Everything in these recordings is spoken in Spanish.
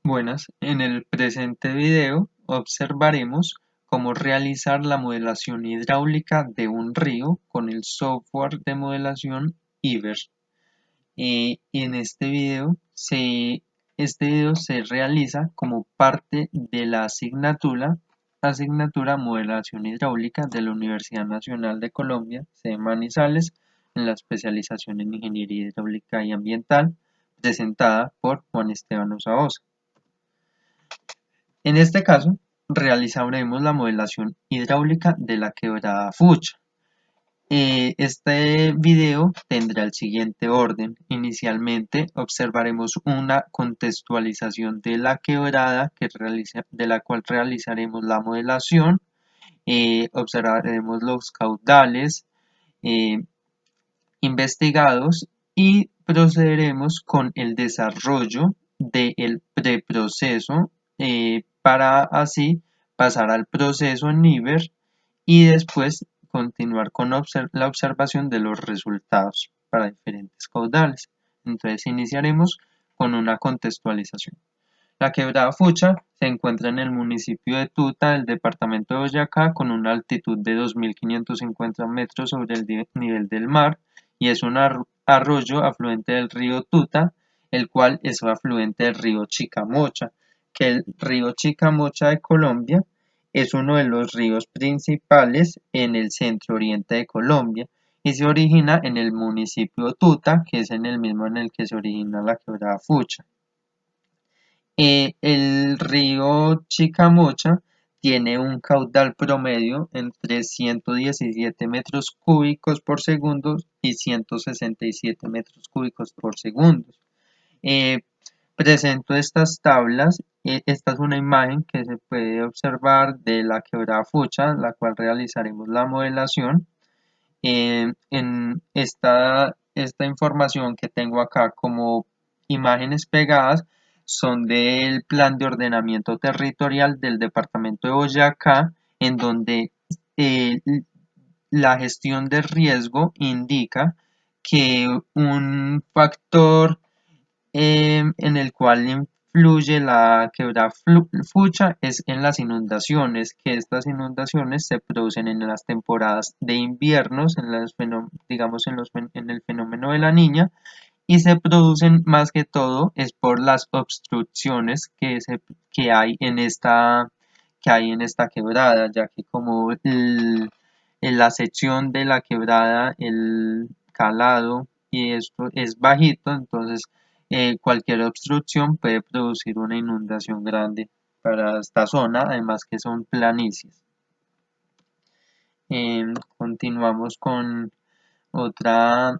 Buenas, en el presente video observaremos cómo realizar la modelación hidráulica de un río con el software de modelación IBER. Y en este video se realiza como parte de la asignatura Modelación Hidráulica de la Universidad Nacional de Colombia, sede Manizales, en la especialización en Ingeniería Hidráulica y Ambiental, presentada por Juan Esteban Osaosa. En este caso, realizaremos la modelación hidráulica de la quebrada Fucha. Este video tendrá el siguiente orden. Inicialmente observaremos una contextualización de la quebrada de la cual realizaremos la modelación. Observaremos los caudales eh, investigados y procederemos con el desarrollo del preproceso para así pasar al proceso en IBER y después continuar con la observación de los resultados para diferentes caudales. Entonces iniciaremos con una contextualización. La quebrada Fucha se encuentra en el municipio de Tuta del departamento de Boyacá con una altitud de 2.550 metros sobre el nivel del mar y es un arroyo afluente del río Tuta, el cual es afluente del río Chicamocha, que el río Chicamocha de Colombia es uno de los ríos principales en el centro oriente de Colombia y se origina en el municipio Tuta, que es en el mismo en el que se origina la quebrada Fucha. El río Chicamocha tiene un caudal promedio entre 117 metros cúbicos por segundo y 167 metros cúbicos por segundo. Eh, Presento estas tablas. Esta es una imagen que se puede observar de la quebrada Fucha, la cual realizaremos la modelación. En esta información que tengo acá como imágenes pegadas son del plan de ordenamiento territorial del departamento de Boyacá, en donde eh, la gestión de riesgo indica que un factor en el cual influye la quebrada Fucha es en las inundaciones, que estas inundaciones se producen en las temporadas de inviernos, digamos en el fenómeno de la Niña, y se producen más que todo es por las obstrucciones que hay en esta quebrada, ya que como en la sección de la quebrada, el calado y esto es bajito, entonces cualquier obstrucción puede producir una inundación grande para esta zona, además que son planicies. Continuamos con otra,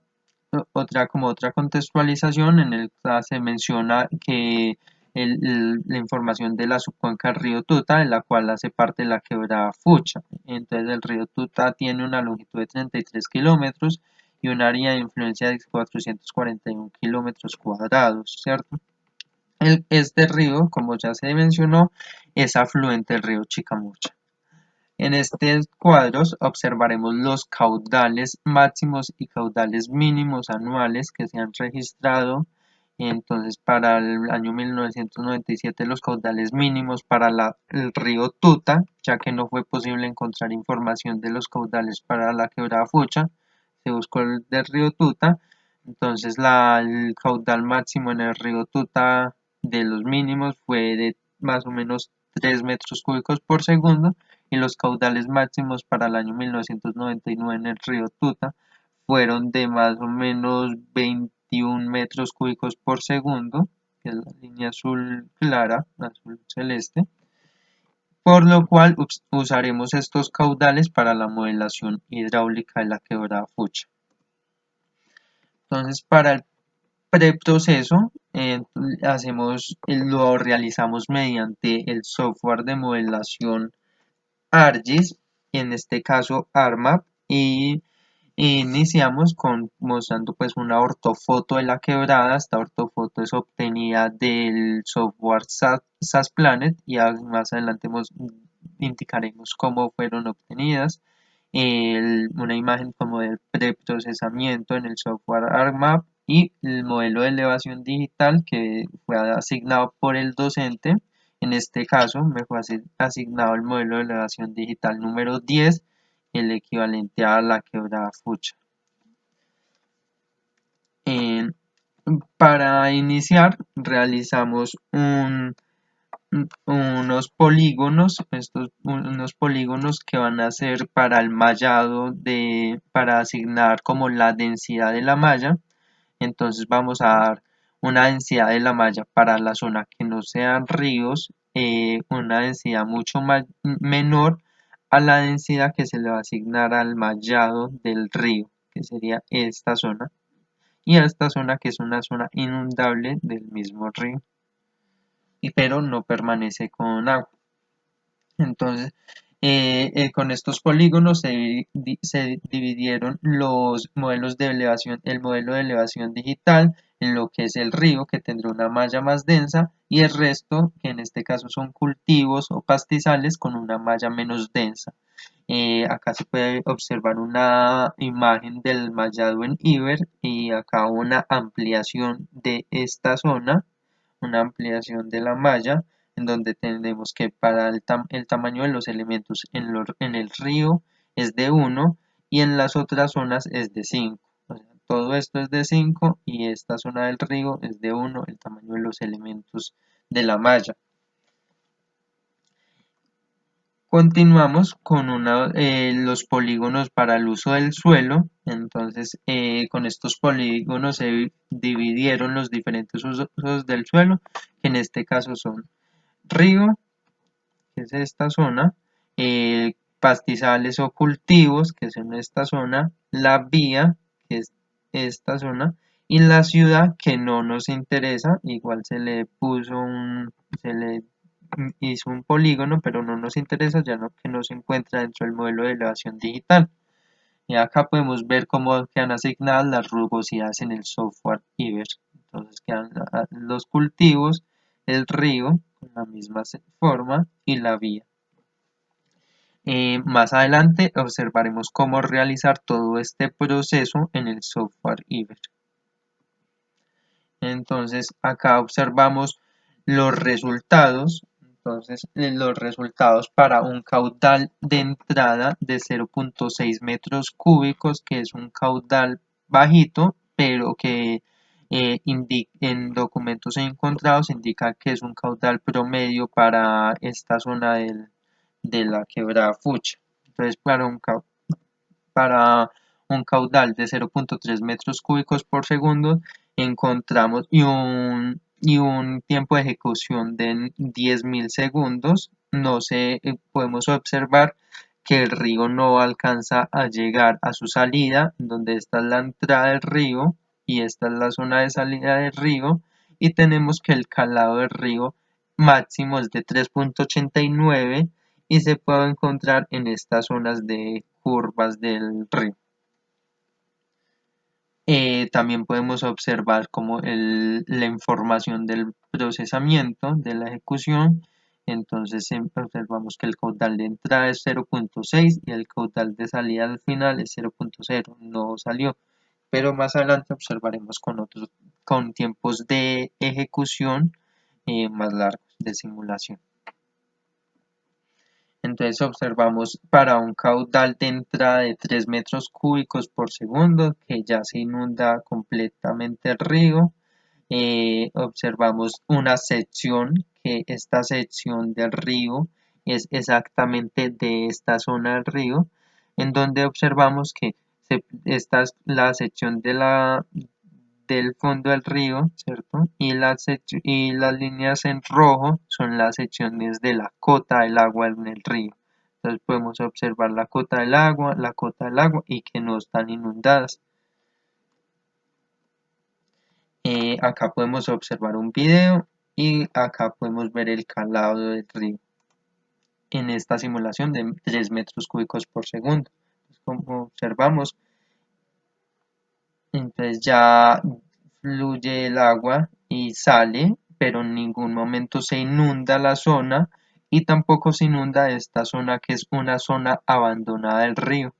otra contextualización en el que se menciona que la información de la subcuenca del río Tuta, en la cual hace parte de la quebrada Fucha. Entonces el río Tuta tiene una longitud de 33 kilómetros y un área de influencia de 441 kilómetros cuadrados, ¿cierto? Este río, como ya se mencionó, es afluente del río Chicamocha. En estos cuadros observaremos los caudales máximos y caudales mínimos anuales que se han registrado. Entonces, para el año 1997 los caudales mínimos para el río Tuta, ya que no fue posible encontrar información de los caudales para la quebrada Fucha, se buscó el del río Tuta. Entonces, el caudal máximo en el río Tuta de los mínimos fue de más o menos 3 metros cúbicos por segundo y los caudales máximos para el año 1999 en el río Tuta fueron de más o menos 21 metros cúbicos por segundo, que es la línea azul clara, azul celeste, por lo cual usaremos estos caudales para la modelación hidráulica de la quebrada Fucha. Entonces, para el preproceso lo realizamos mediante el software de modelación ArcGIS, en este caso ARMAP, y iniciamos mostrando pues una ortofoto de la quebrada. Esta ortofoto es obtenida del software SAS Planet y más adelante indicaremos cómo fueron obtenidas. Una imagen como del preprocesamiento en el software ARMAP y el modelo de elevación digital que fue asignado por el docente. En este caso me fue asignado el modelo de elevación digital número 10, el equivalente a la quebrada Fucha. Para iniciar realizamos unos polígonos, unos polígonos que van a ser para el mallado para asignar como la densidad de la malla. Entonces vamos a dar una densidad de la malla para la zona que no sean ríos, una densidad mucho menor a la densidad que se le va a asignar al mallado del río, que sería esta zona, y a esta zona que es una zona inundable del mismo río, pero no permanece con agua. Entonces, con estos polígonos se dividieron los modelos de elevación, el modelo de elevación digital en lo que es el río, que tendrá una malla más densa, y el resto, que en este caso son cultivos o pastizales, con una malla menos densa. Acá se puede observar una imagen del mallado en Iber y acá una ampliación de esta zona, una ampliación de la malla, en donde tenemos que para el tamaño de los elementos en el río es de 1 y en las otras zonas es de 5. O sea, todo esto es de 5 y esta zona del río es de 1, el tamaño de los elementos de la malla. Continuamos con los polígonos para el uso del suelo. Entonces, con estos polígonos se dividieron los diferentes usos del suelo, que en este caso son río, que es esta zona, pastizales o cultivos, que es en esta zona, la vía, que es esta zona, y la ciudad, que no nos interesa, igual se le hizo un polígono, pero no nos interesa, ya que no se encuentra dentro del modelo de elevación digital. Y acá podemos ver cómo quedan asignadas las rugosidades en el software Iber. Entonces quedan los cultivos, el río con la misma forma y la vía. Más adelante observaremos cómo realizar todo este proceso en el software Iber. Entonces acá observamos los resultados. Entonces los resultados para un caudal de entrada de 0.6 metros cúbicos, que es un caudal bajito, pero que en documentos encontrados indica que es un caudal promedio para esta zona de la quebrada Fucha. Entonces para un caudal de 0.3 metros cúbicos por segundo encontramos y un tiempo de ejecución de 10.000 segundos. Podemos observar que el río no alcanza a llegar a su salida, donde está la entrada del río y esta es la zona de salida del río, y tenemos que el calado del río máximo es de 3.89 y se puede encontrar en estas zonas de curvas del río. También podemos observar como la información del procesamiento de la ejecución. Entonces observamos que el caudal de entrada es 0.6 y el caudal de salida al final es 0.0, no salió, pero más adelante observaremos con tiempos de ejecución más largos de simulación. Entonces observamos para un caudal de entrada de 3 metros cúbicos por segundo, que ya se inunda completamente el río. Observamos una sección, que esta sección del río es exactamente de esta zona del río, en donde observamos que esta es la sección del fondo del río, ¿cierto? Y las líneas en rojo son las secciones de la cota del agua en el río. Entonces podemos observar la cota del agua y que no están inundadas. Acá podemos observar un video y acá podemos ver el calado del río en esta simulación de 3 metros cúbicos por segundo. Como observamos, entonces ya fluye el agua y sale, pero en ningún momento se inunda la zona y tampoco se inunda esta zona que es una zona abandonada del río,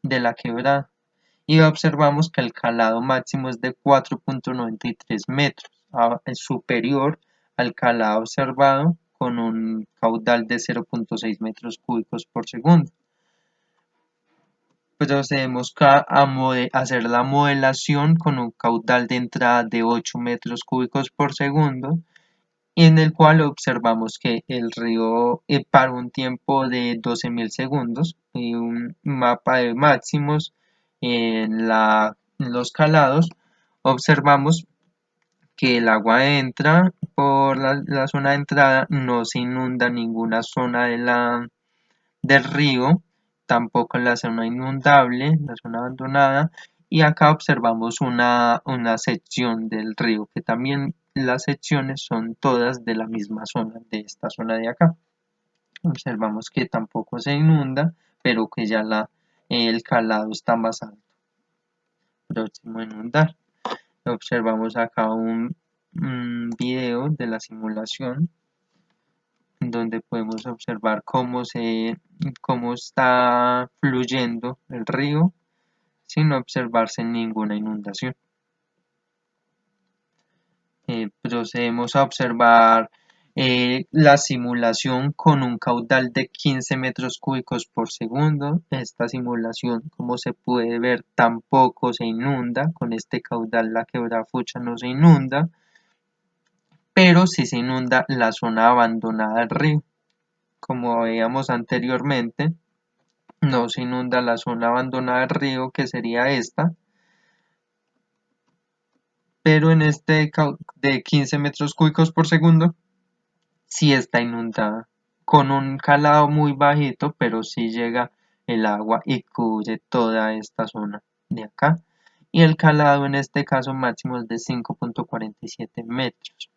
de la quebrada. y observamos que el calado máximo es de 4.93 metros, es superior al calado observado con un caudal de 0.6 metros cúbicos por segundo. Procedemos a hacer la modelación con un caudal de entrada de 8 metros cúbicos por segundo, en el cual observamos que el río para un tiempo de 12.000 segundos y un mapa de máximos en los calados, observamos que el agua entra por la zona de entrada, no se inunda ninguna zona del río, tampoco en la zona inundable, la zona abandonada, y acá observamos una sección del río, que también las secciones son todas de la misma zona, de esta zona de acá. Observamos que tampoco se inunda, pero que ya el calado está más alto, próximo a inundar. Observamos acá un video de la simulación donde podemos observar cómo está fluyendo el río sin observarse ninguna inundación. Procedemos a observar la simulación con un caudal de 15 metros cúbicos por segundo. Esta simulación, como se puede ver, tampoco se inunda. Con este caudal la quebrada Fucha no se inunda, pero sí se inunda la zona abandonada del río. Como veíamos anteriormente, no se inunda la zona abandonada del río, que sería esta, pero en este de 15 metros cúbicos por segundo sí está inundada, con un calado muy bajito, pero sí llega el agua y cubre toda esta zona de acá. Y el calado en este caso máximo es de 5.47 metros.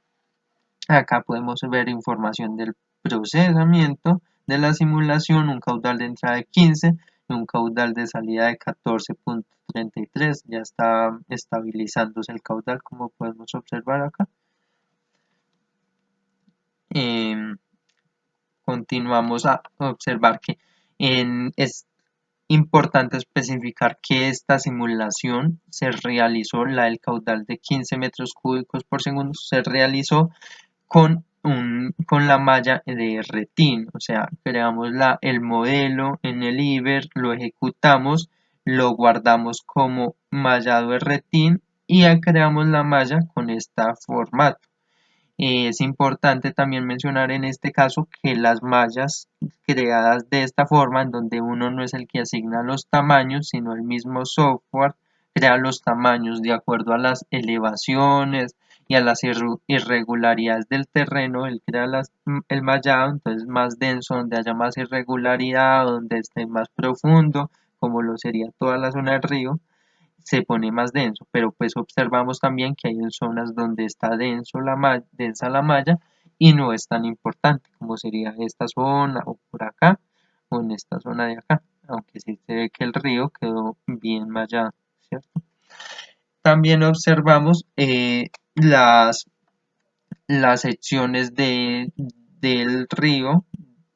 Acá podemos ver información del procesamiento de la simulación, un caudal de entrada de 15 y un caudal de salida de 14.33. Ya está estabilizándose el caudal, como podemos observar acá. Continuamos a observar que es importante especificar que esta simulación se realizó, la del caudal de 15 metros cúbicos por segundo, se realizó con la malla de retín, o sea, creamos el modelo en el IBER, lo ejecutamos, lo guardamos como mallado de retín y ya creamos la malla con este formato. Es importante también mencionar en este caso que las mallas creadas de esta forma, en donde uno no es el que asigna los tamaños, sino el mismo software crea los tamaños de acuerdo a las elevaciones y a las irregularidades del terreno. Él crea el mallado, entonces más denso, donde haya más irregularidad, donde esté más profundo, como lo sería toda la zona del río, se pone más denso, pero pues observamos también que hay en zonas donde está densa la malla y no es tan importante como sería esta zona o por acá o en esta zona de acá, aunque sí se ve que el río quedó bien mallado, ¿cierto? También observamos las secciones del río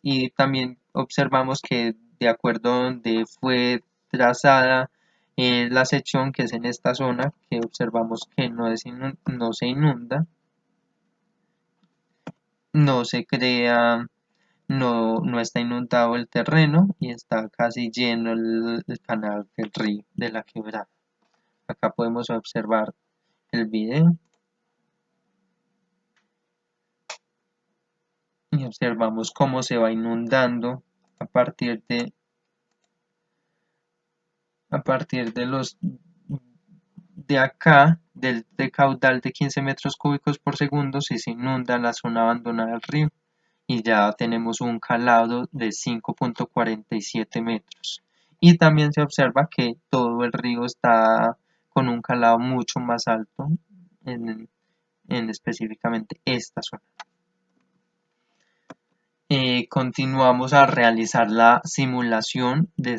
y también observamos que de acuerdo a donde fue trazada la sección, que es en esta zona, que observamos que no se inunda, no se crea, no está inundado el terreno y está casi lleno el canal del río de la quebrada. Acá podemos observar el video y observamos cómo se va inundando a partir de los de acá, del caudal de 15 metros cúbicos por segundo, si se inunda la zona abandonada del río y ya tenemos un calado de 5.47 metros. Y también se observa que todo el río está con un calado mucho más alto en específicamente esta zona. Continuamos a realizar la simulación de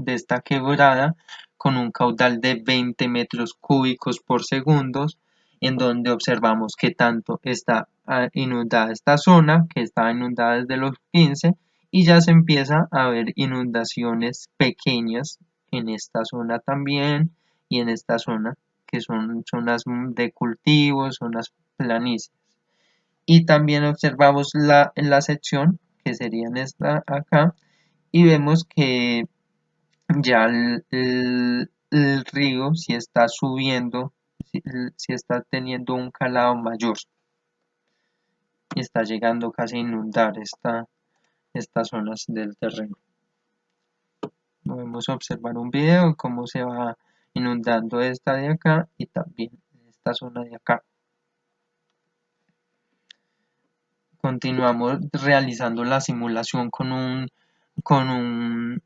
esta quebrada con un caudal de 20 metros cúbicos por segundo, en donde observamos que tanto está inundada esta zona, que está inundada desde los 15, y ya se empieza a ver inundaciones pequeñas en esta zona también y en esta zona, que son zonas de cultivos, zonas planicies. Y también observamos en la sección, que serían esta acá, y vemos que ya el río si está subiendo, si está teniendo un calado mayor, y está llegando casi a inundar estas zonas del terreno. Podemos observar un video de cómo se va inundando esta de acá y también esta zona de acá. Continuamos realizando la simulación con un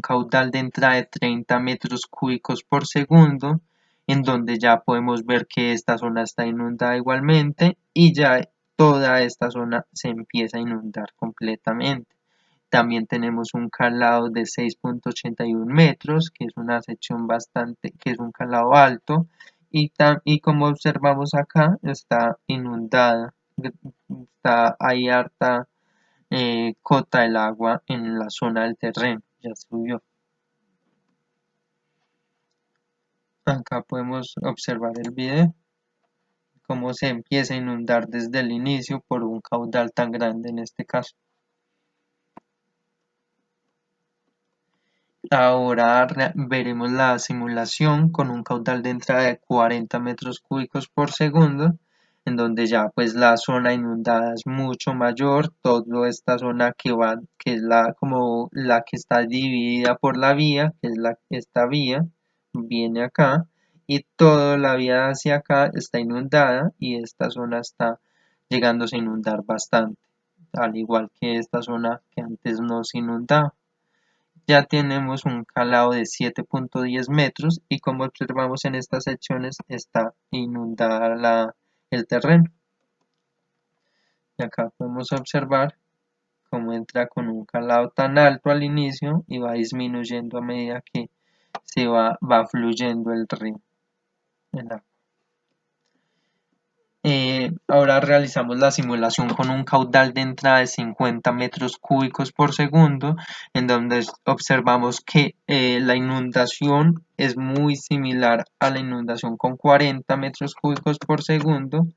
caudal de entrada de 30 metros cúbicos por segundo, en donde ya podemos ver que esta zona está inundada igualmente y ya toda esta zona se empieza a inundar completamente. También tenemos un calado de 6.81 metros, que es una sección bastante, que es un calado alto, y como observamos acá, está inundada, hay harta cota del agua en la zona del terreno, ya subió. Acá podemos observar el video, cómo se empieza a inundar desde el inicio por un caudal tan grande en este caso. Ahora veremos la simulación con un caudal de entrada de 40 metros cúbicos por segundo, en donde ya pues la zona inundada es mucho mayor, toda esta zona que es como la que está dividida por la vía, que es esta vía, viene acá, y toda la vía hacia acá está inundada y esta zona está llegándose a inundar bastante, al igual que esta zona que antes no se inundaba. Ya tenemos un calado de 7.10 metros y como observamos en estas secciones está inundada el terreno. Y acá podemos observar cómo entra con un calado tan alto al inicio y va disminuyendo a medida que va fluyendo el río. Ahora realizamos la simulación con un caudal de entrada de 50 metros cúbicos por segundo, en donde observamos que la inundación es muy similar a la inundación con 40 metros cúbicos por segundo,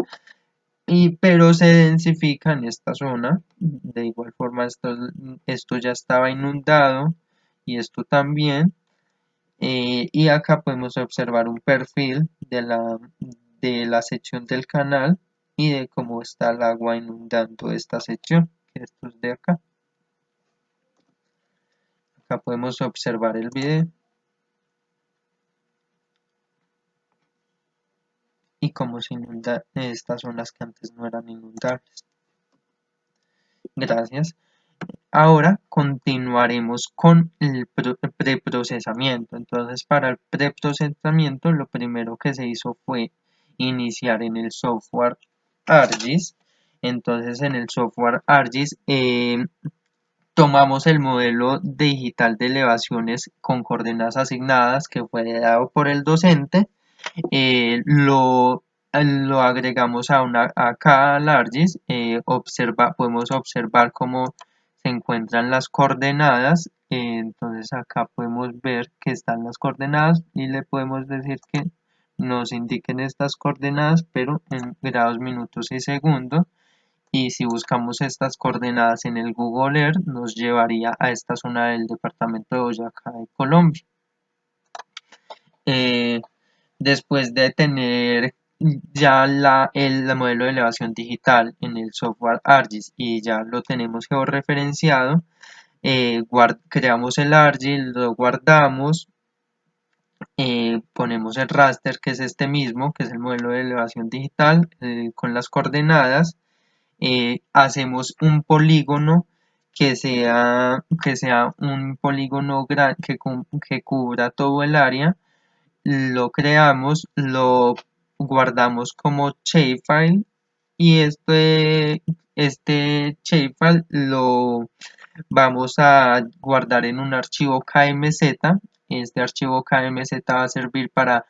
pero se densifica en esta zona. De igual forma, esto ya estaba inundado y esto también. Y acá podemos observar un perfil de la sección del canal y de cómo está el agua inundando esta sección, que esto es de acá. Acá podemos observar el video y cómo se inunda estas zonas que antes no eran inundables. Gracias. Ahora continuaremos con el preprocesamiento. Entonces, para el preprocesamiento, lo primero que se hizo fue iniciar en el software ArcGIS. Entonces, en el software ArcGIS tomamos el modelo digital de elevaciones con coordenadas asignadas que fue dado por el docente, lo agregamos acá al ArcGIS, podemos observar cómo se encuentran las coordenadas, entonces acá podemos ver que están las coordenadas y le podemos decir que nos indiquen estas coordenadas pero en grados, minutos y segundos, y si buscamos estas coordenadas en el Google Earth nos llevaría a esta zona del departamento de Boyacá de Colombia. Después de tener ya el modelo de elevación digital en el software ArcGIS y ya lo tenemos georreferenciado, creamos el ArcGIS, lo guardamos, ponemos el raster, que es este mismo, que es el modelo de elevación digital con las coordenadas, hacemos un polígono que sea un polígono que cubra todo el área, lo creamos, lo guardamos como shapefile y este shapefile lo vamos a guardar en un archivo KMZ. Este archivo KMZ va a servir para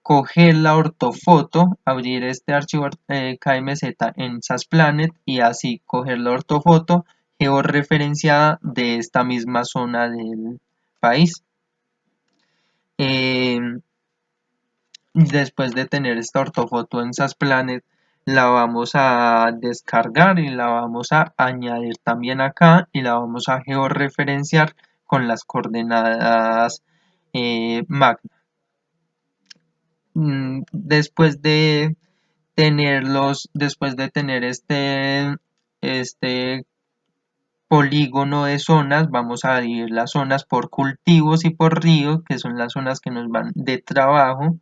coger la ortofoto, abrir este archivo KMZ en SAS Planet y así coger la ortofoto, georreferenciada de esta misma zona del país. Después de tener esta ortofoto en SAS Planet, la vamos a descargar y la vamos a añadir también acá y la vamos a georreferenciar con las coordenadas magna. Después de tener este polígono de zonas, vamos a dividir las zonas por cultivos y por ríos, que son las zonas que nos van de trabajo,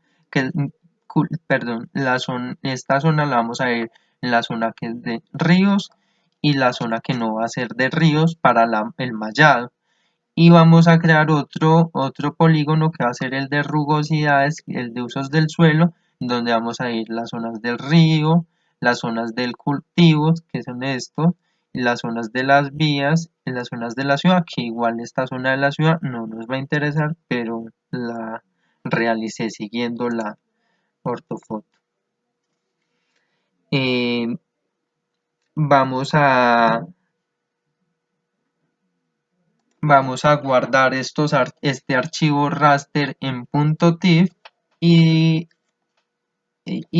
esta zona la vamos a ver en la zona que es de ríos y la zona que no va a ser de ríos para el mallado. Y vamos a crear otro polígono que va a ser el de rugosidades, el de usos del suelo, donde vamos a ir las zonas del río, las zonas del cultivo, que son estos, y las zonas de las vías, y las zonas de la ciudad, que igual esta zona de la ciudad no nos va a interesar, pero la realicé siguiendo la ortofoto. Vamos a guardar este archivo raster en .tif y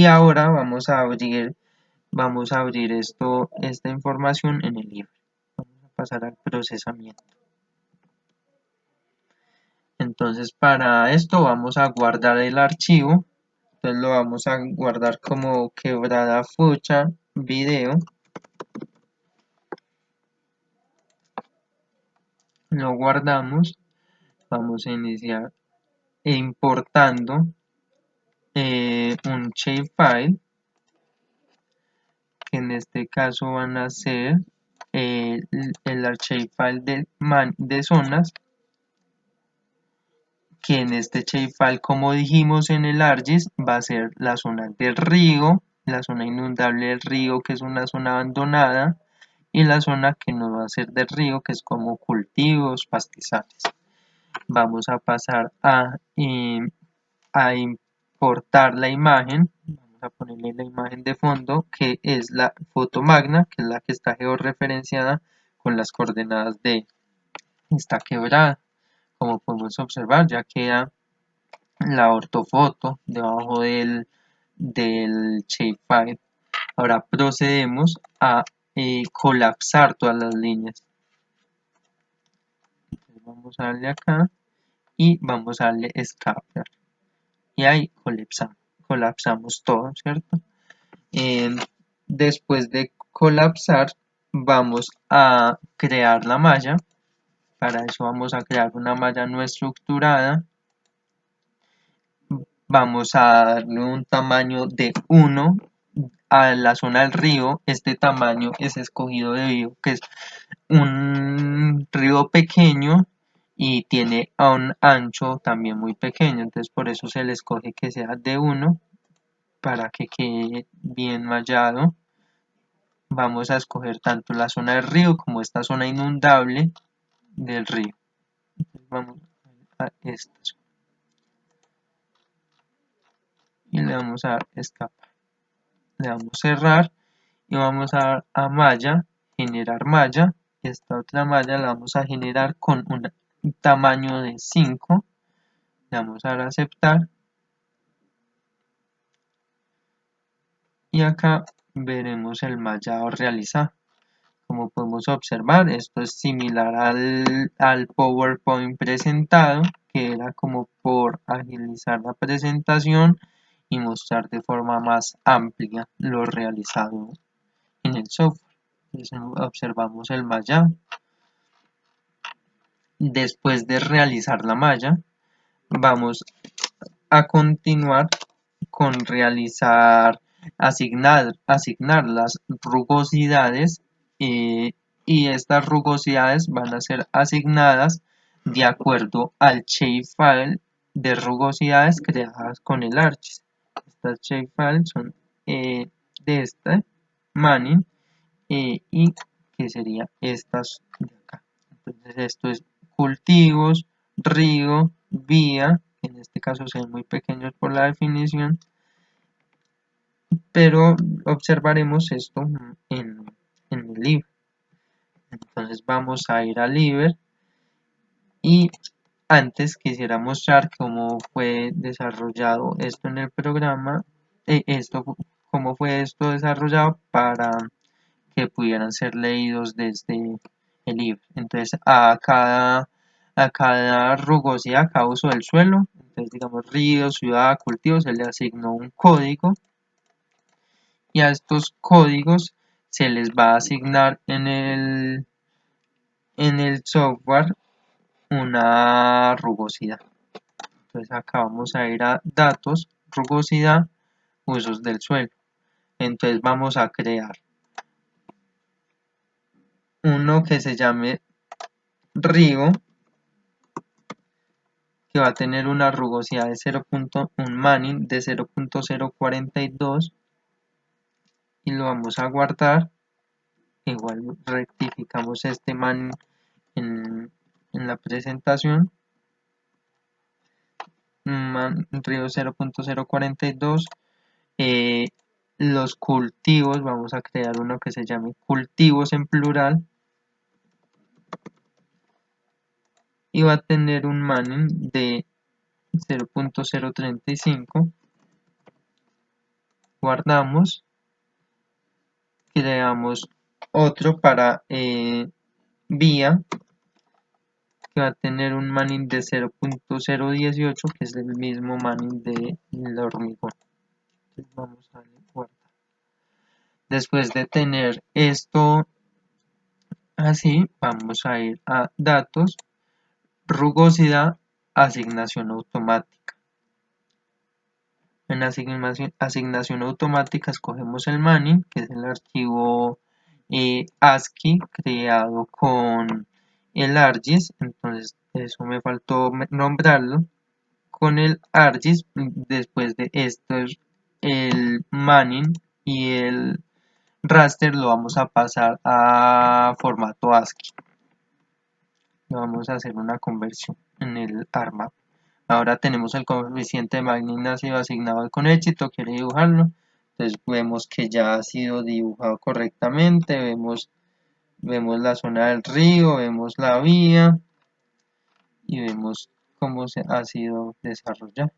ahora vamos a abrir esta información en el libro. Vamos a pasar al procesamiento. Entonces para esto vamos a guardar el archivo. Entonces lo vamos a guardar como quebrada fucha video. Lo guardamos. Vamos a iniciar importando un shapefile, que en este caso van a ser el shapefile de zonas, que en este shapefile, como dijimos en el ArcGIS, va a ser la zona del río, la zona inundable del río, que es una zona abandonada, y la zona que no va a ser del río, que es como cultivos, pastizales. Vamos a pasar a importar la imagen. Vamos a ponerle la imagen de fondo, que es la foto magna, que es la que está georreferenciada con las coordenadas de esta quebrada. Como podemos observar, ya queda la ortofoto debajo del shapefile. Ahora procedemos a colapsar todas las líneas. Entonces vamos a darle acá y vamos a darle escape. Y ahí colapsamos todo, ¿cierto? Después de colapsar, vamos a crear la malla. Para eso vamos a crear una malla no estructurada. Vamos a darle un tamaño de 1 a la zona del río. Este tamaño es escogido debido a que es un río pequeño y tiene a un ancho también muy pequeño, entonces por eso se le escoge que sea de 1 para que quede bien mallado. Vamos a escoger tanto la zona del río como esta zona inundable del río. Entonces vamos a esta zona y le vamos a dar escapar, le damos cerrar y vamos a dar a malla, generar malla. Esta otra malla la vamos a generar con un tamaño de 5, le vamos a dar a aceptar y acá veremos el mallado realizado. Como podemos observar, esto es similar al PowerPoint presentado, que era como por agilizar la presentación y mostrar de forma más amplia lo realizado en el software. Entonces observamos el mallado. Después de realizar la malla, vamos a continuar con asignar las rugosidades y estas rugosidades van a ser asignadas de acuerdo al shapefile de rugosidades creadas con el ArcGIS. Estas shapefiles son de este Manning y que serían estas de acá. Entonces esto es cultivos, río, vía, en este caso se ven muy pequeños por la definición, pero observaremos esto en el libro. Entonces vamos a ir a Liver y antes quisiera mostrar cómo fue desarrollado esto en el programa, cómo fue esto desarrollado para que pudieran ser leídos desde el libro. Entonces a cada rugosidad, a cada uso del suelo, entonces digamos río, ciudad, cultivo, se le asignó un código y a estos códigos se les va a asignar en el software una rugosidad. Entonces acá vamos a ir a datos, rugosidad, usos del suelo. Entonces vamos a crear uno que se llame río, que va a tener una rugosidad de 0.1 Manning de 0.042 y lo vamos a guardar. Igual rectificamos este Manning en la presentación. Río 0.042. Los cultivos, vamos a crear uno que se llame cultivos en plural y va a tener un Manning de 0.035. Guardamos, creamos otro para vía que va a tener un Manning de 0.018, que es el mismo Manning del hormigón. Entonces vamos a guardar. Después de tener esto así, vamos a ir a datos, rugosidad, asignación automática. En asignación automática escogemos el Manning, que es el archivo ASCII creado con el ArcGIS. Entonces eso me faltó nombrarlo. Con el ArcGIS, después de esto, el Manning y el raster lo vamos a pasar a formato ASCII. Vamos a hacer una conversión en el ARMAP. Ahora tenemos el coeficiente de Manning ha sido asignado con éxito, quiere dibujarlo. Entonces vemos que ya ha sido dibujado correctamente, vemos la zona del río, vemos la vía y vemos cómo se ha sido desarrollado.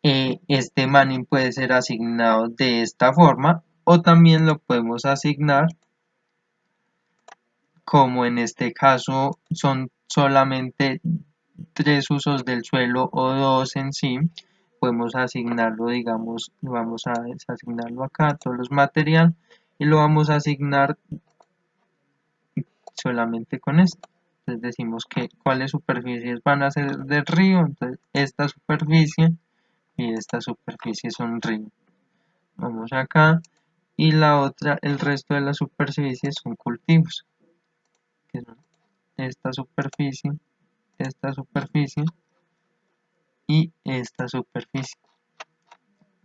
Este Manning puede ser asignado de esta forma o también lo podemos asignar como en este caso son solamente 3 usos del suelo o 2 en sí, podemos asignarlo, digamos, vamos a asignarlo acá, todos los materiales, y lo vamos a asignar solamente con esto. Entonces decimos que cuáles superficies van a ser del río, entonces esta superficie y esta superficie son río. Vamos acá, y la otra, el resto de las superficies son cultivos, que son esta superficie y esta superficie.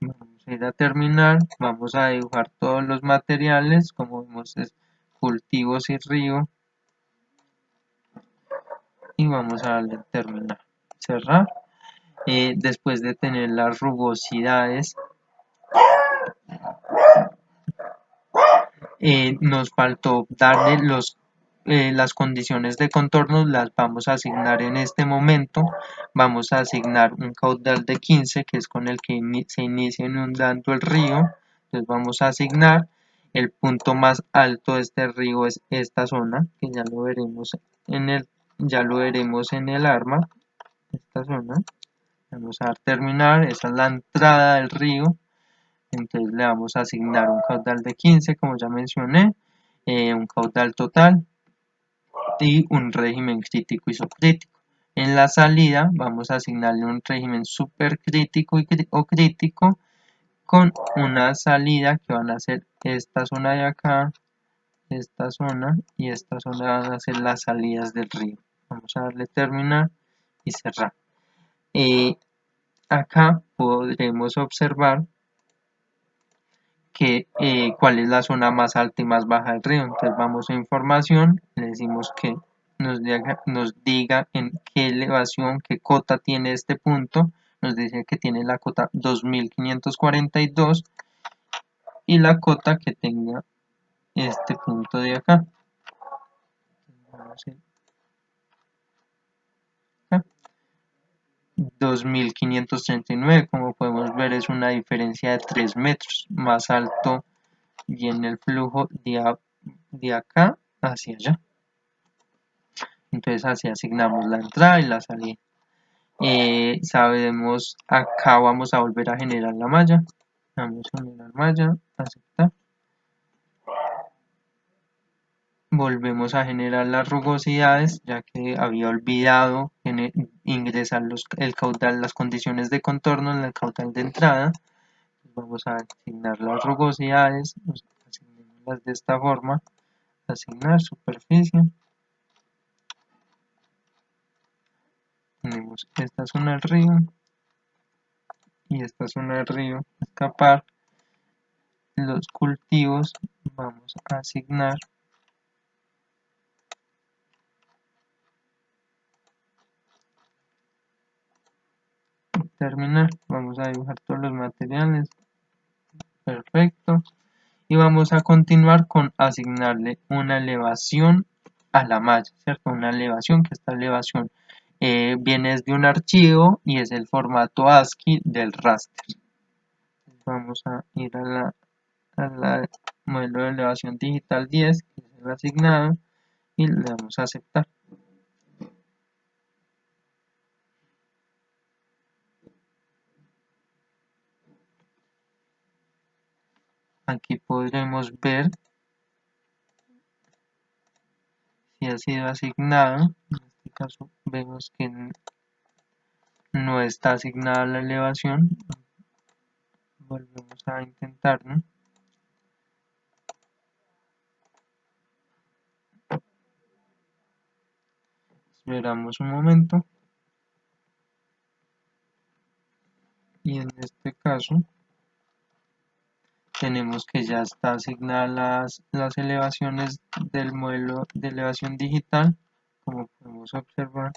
Vamos a ir a terminar, vamos a dibujar todos los materiales, como vemos es cultivos y río, y vamos a darle a terminar, cerrar. Después de tener las rugosidades, nos faltó darle las condiciones de contorno, las vamos a asignar en este momento. Vamos a asignar un caudal de 15, que es con el que se inicia inundando el río. Entonces vamos a asignar el punto más alto de este río, es esta zona, que ya lo veremos en el arma, esta zona. Vamos a terminar, esa es la entrada del río. Entonces le vamos a asignar un caudal de 15, como ya mencioné, un caudal total y un régimen crítico y subcrítico. En la salida vamos a asignarle un régimen supercrítico o crítico con una salida que van a ser esta zona de acá, esta zona y esta zona van a ser las salidas del río. Vamos a darle terminar y cerrar. Acá podremos observar que cuál es la zona más alta y más baja del río. Entonces vamos a información, le decimos que nos diga en qué elevación, qué cota tiene este punto. Nos dice que tiene la cota 2542 y la cota que tenga este punto de acá. ponemos el acá. 2539, como podemos ver, es una diferencia de 3 metros más alto y en el flujo de acá hacia allá. Entonces así asignamos la entrada y la salida. Sabemos, acá vamos a volver a generar la malla. Vamos a generar malla, aceptar. Volvemos a generar las rugosidades, ya que había olvidado ingresar el caudal, las condiciones de contorno en el caudal de entrada. Vamos a asignar las rugosidades, asignarlas de esta forma, asignar superficie. Tenemos esta zona del río y esta zona del río escapar. Los cultivos vamos a asignar terminar. Vamos a dibujar todos los materiales. Perfecto. Y vamos a continuar con asignarle una elevación a la malla, ¿cierto? Una elevación, que esta elevación viene desde un archivo y es el formato ASCII del raster. Vamos a ir a la modelo de elevación digital 10, que es el asignado, y le damos a aceptar. Aquí podremos ver si ha sido asignado. En este caso vemos que no está asignada la elevación. Volvemos a intentar, ¿no? Esperamos un momento. Y en este caso tenemos que ya está asignadas las elevaciones del modelo de elevación digital, como podemos observar.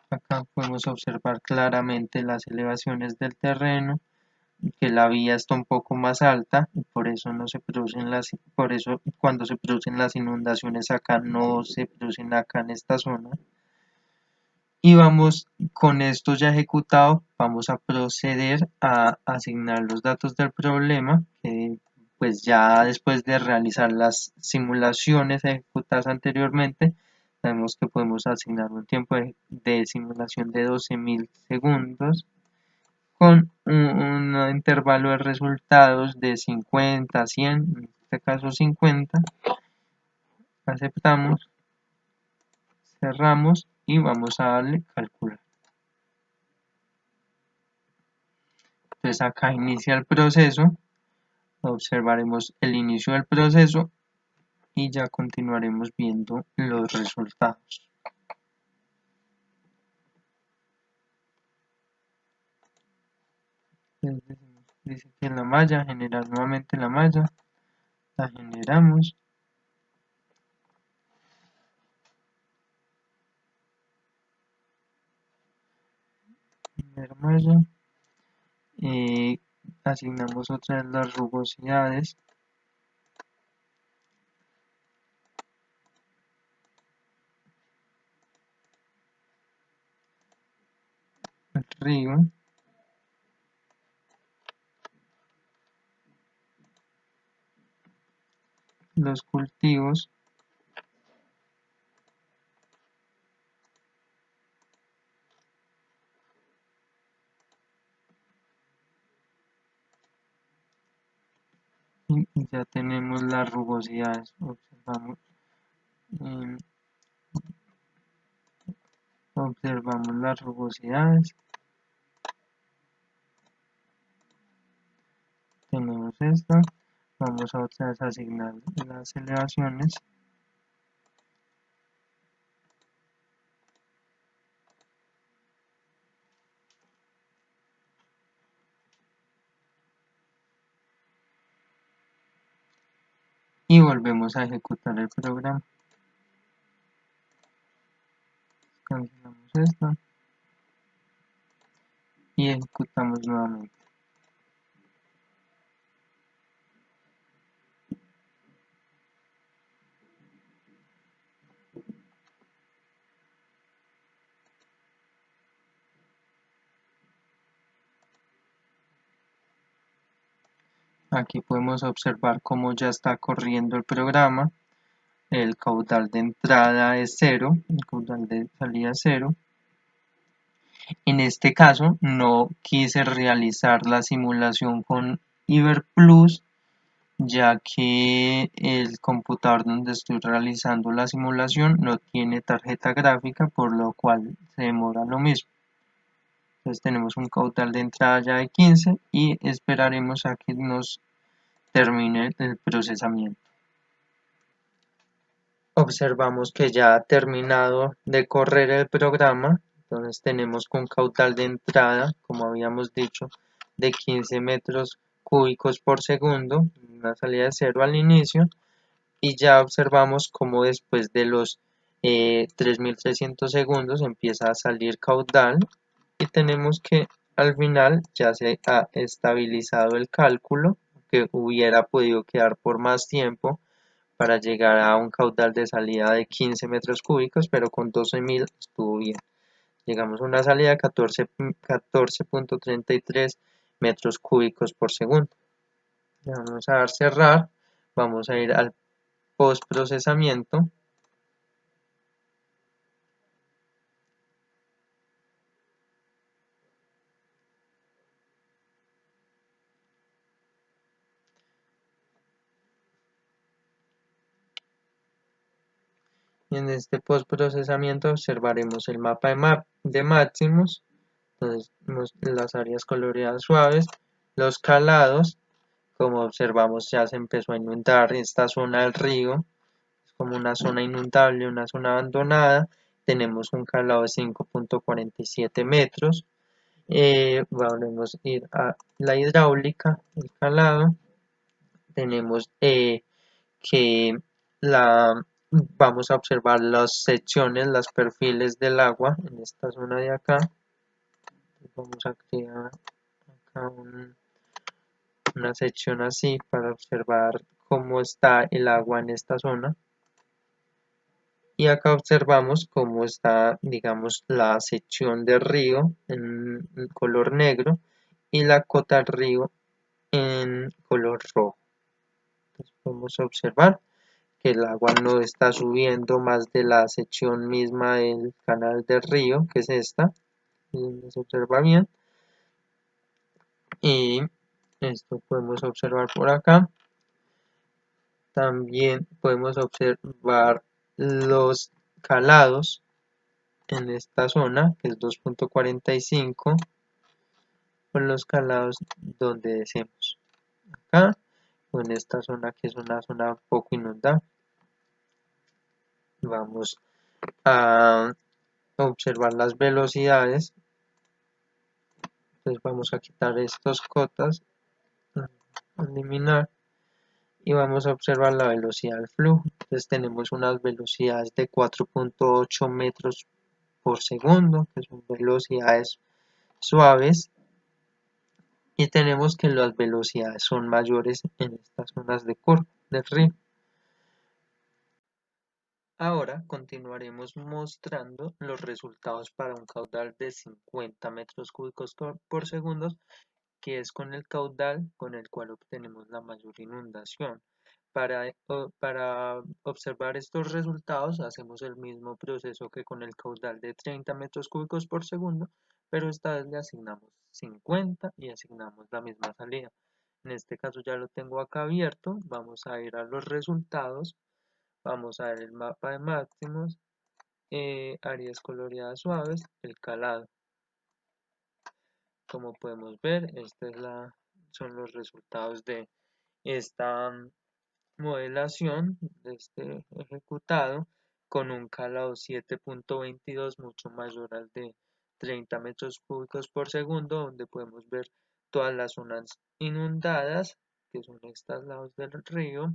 Acá podemos observar claramente las elevaciones del terreno, que la vía está un poco más alta y por eso no se producen por eso cuando se producen las inundaciones acá no se producen acá en esta zona. Y vamos, con esto ya ejecutado, vamos a proceder a asignar los datos del problema, que pues ya después de realizar las simulaciones ejecutadas anteriormente, sabemos que podemos asignar un tiempo de simulación de 12.000 segundos con un intervalo de resultados de 50 a 100, en este caso 50, aceptamos, cerramos y vamos a darle calcular. Entonces acá inicia el proceso, observaremos el inicio del proceso y ya continuaremos viendo los resultados. Entonces, dice que en la malla, generar nuevamente la malla, la generamos. Primera malla, asignamos otra de las rugosidades. El río. Los cultivos. Y ya tenemos las rugosidades. Observamos las rugosidades. Tenemos esta. Vamos a otra vez asignar las elevaciones. Y volvemos a ejecutar el programa. Cancelamos esta y ejecutamos nuevamente. Aquí podemos observar cómo ya está corriendo el programa. El caudal de entrada es 0, el caudal de salida es 0. En este caso no quise realizar la simulación con Iberplus, ya que el computador donde estoy realizando la simulación no tiene tarjeta gráfica, por lo cual se demora lo mismo. Entonces tenemos un caudal de entrada ya de 15 y esperaremos a que nos termine el procesamiento. Observamos que ya ha terminado de correr el programa. Entonces tenemos con caudal de entrada, como habíamos dicho, de 15 metros cúbicos por segundo, una salida de 0 al inicio, y ya observamos como después de los 3300 segundos empieza a salir caudal, y tenemos que al final ya se ha estabilizado el cálculo, que hubiera podido quedar por más tiempo para llegar a un caudal de salida de 15 metros cúbicos, pero con 12.000 estuvo bien. Llegamos a una salida de 14.33 metros cúbicos por segundo. Le vamos a dar cerrar, vamos a ir al postprocesamiento. Y en este postprocesamiento observaremos el mapa de máximos. Entonces, las áreas coloreadas suaves, los calados. Como observamos, ya se empezó a inundar esta zona del río, es como una zona inundable, una zona abandonada. Tenemos un calado de 5.47 metros. Vamos a ir a la hidráulica, el calado. Tenemos que vamos a observar las secciones, los perfiles del agua en esta zona de acá. Vamos a crear acá una sección así para observar cómo está el agua en esta zona. Y acá observamos cómo está, digamos, la sección del río en color negro y la cota del río en color rojo. Entonces podemos observar que el agua no está subiendo más de la sección misma del canal del río, que es esta, donde se observa bien. Y esto podemos observar por acá. También podemos observar los calados en esta zona, que es 2.45, con los calados donde deseemos. Acá, o en esta zona que es una zona poco inundada. Vamos a observar las velocidades. Entonces vamos a quitar estas cotas, eliminar, y vamos a observar la velocidad del flujo. Entonces tenemos unas velocidades de 4.8 metros por segundo, que son velocidades suaves, y tenemos que las velocidades son mayores en estas zonas de curva del río. Ahora continuaremos mostrando los resultados para un caudal de 50 metros cúbicos por segundo, que es con el caudal con el cual obtenemos la mayor inundación. Para observar estos resultados hacemos el mismo proceso que con el caudal de 30 metros cúbicos por segundo, pero esta vez le asignamos 50 y asignamos la misma salida. En este caso ya lo tengo acá abierto, vamos a ir a los resultados, vamos a ver el mapa de máximos, áreas coloreadas suaves, el calado. Como podemos ver, son los resultados de esta modelación, de este ejecutado, con un calado 7.22 mucho mayor al de 30 metros cúbicos por segundo, donde podemos ver todas las zonas inundadas, que son estos lados del río,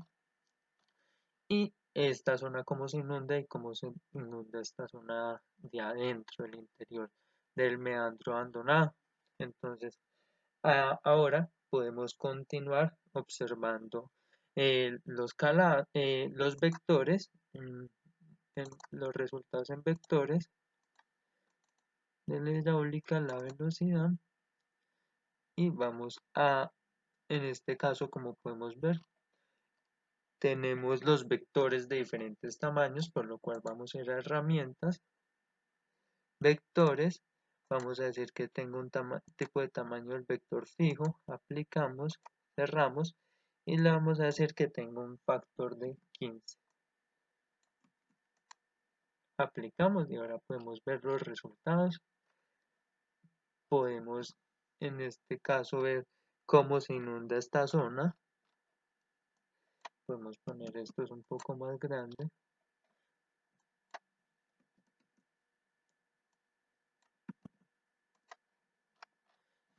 y esta zona cómo se inunda y cómo se inunda esta zona de adentro, el interior del meandro abandonado. Entonces, ahora podemos continuar observando los vectores, los resultados en vectores de la hidráulica, la velocidad, y vamos a En este caso, como podemos ver, tenemos los vectores de diferentes tamaños, por lo cual vamos a ir a herramientas, vectores, vamos a decir que tengo un tipo de tamaño del vector fijo, aplicamos, cerramos y le vamos a decir que tengo un factor de 15. Aplicamos y ahora podemos ver los resultados. Podemos en este caso ver cómo se inunda esta zona. Podemos poner esto es un poco más grande.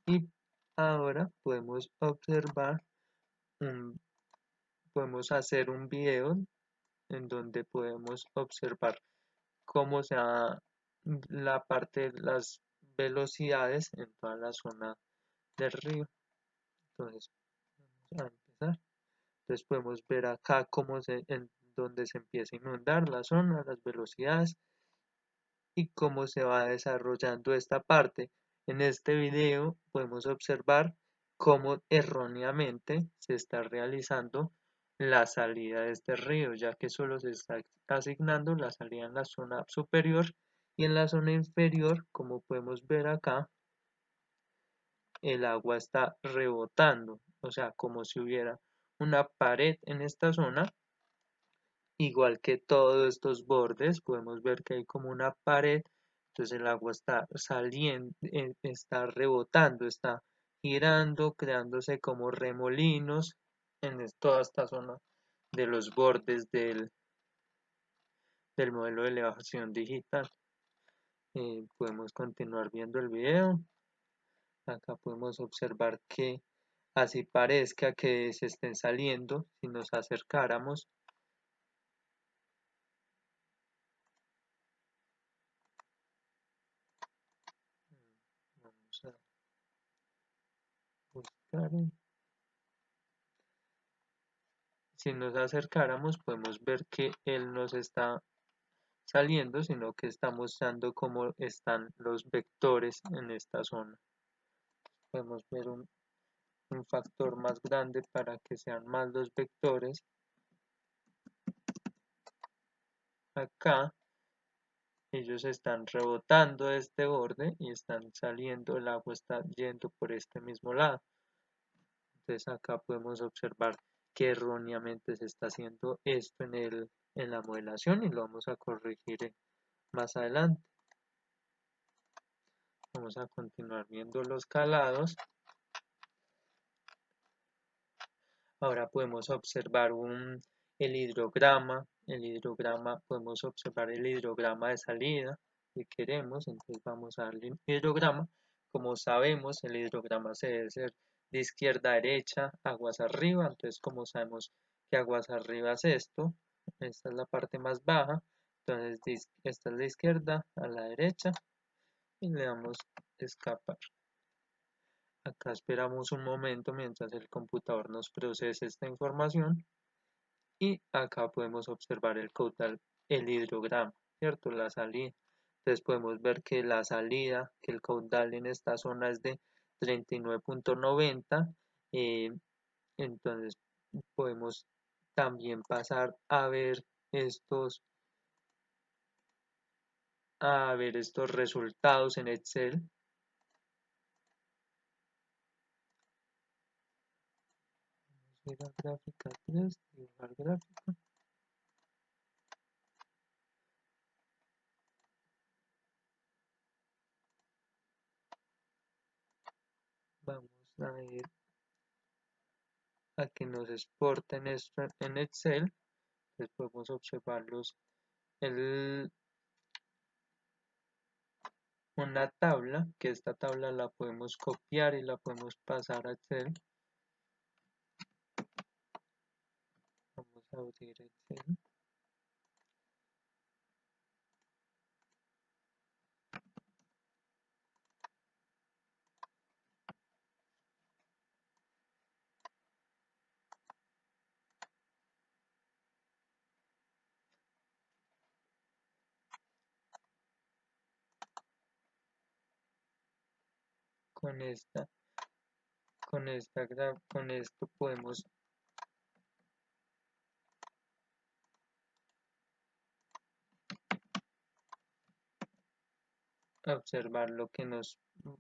Y ahora podemos observar, podemos hacer un video en donde podemos observar cómo se da la parte de las velocidades en toda la zona del río. Entonces, vamos a empezar. Entonces podemos ver acá en donde se empieza a inundar la zona, las velocidades y cómo se va desarrollando esta parte. En este video podemos observar cómo erróneamente se está realizando la salida de este río, ya que solo se está asignando la salida en la zona superior y en la zona inferior, como podemos ver acá, el agua está rebotando, o sea, como si hubiera una pared en esta zona. Igual que todos estos bordes, podemos ver que hay como una pared, entonces el agua está saliendo, está rebotando, está girando, creándose como remolinos en toda esta zona de los bordes del modelo de elevación digital. Podemos continuar viendo el video. Acá podemos observar que así parezca que se estén saliendo, si nos acercáramos. Vamos a buscar. Si nos acercáramos podemos ver que él nos está saliendo, sino que está mostrando cómo están los vectores en esta zona. Podemos ver un factor más grande para que sean más los vectores. Acá ellos están rebotando de este borde y están saliendo, el agua está yendo por este mismo lado. Entonces acá podemos observar que erróneamente se está haciendo esto en la modelación y lo vamos a corregir más adelante. Vamos a continuar viendo los calados. Ahora podemos observar el hidrograma. Podemos observar el hidrograma de salida que queremos. Entonces vamos a darle hidrograma. Como sabemos, el hidrograma se debe ser de izquierda a derecha, aguas arriba. Entonces, como sabemos que aguas arriba es esto, esta es la parte más baja. Entonces, esta es la izquierda a la derecha y le damos escapar. Acá esperamos un momento mientras el computador nos procese esta información y acá podemos observar el caudal, el hidrograma, ¿cierto? La salida. Entonces podemos ver que la salida, que el caudal en esta zona es de 39.90. Entonces podemos también pasar a ver estos resultados en Excel. Ir a gráfica 3, dibujar gráfica. Vamos a ir a que nos exporten esto en Excel. Entonces podemos observarlos una tabla, que esta tabla la podemos copiar y la podemos pasar a Excel. Vamos a abrir Excel. Con con esto podemos observar lo que nos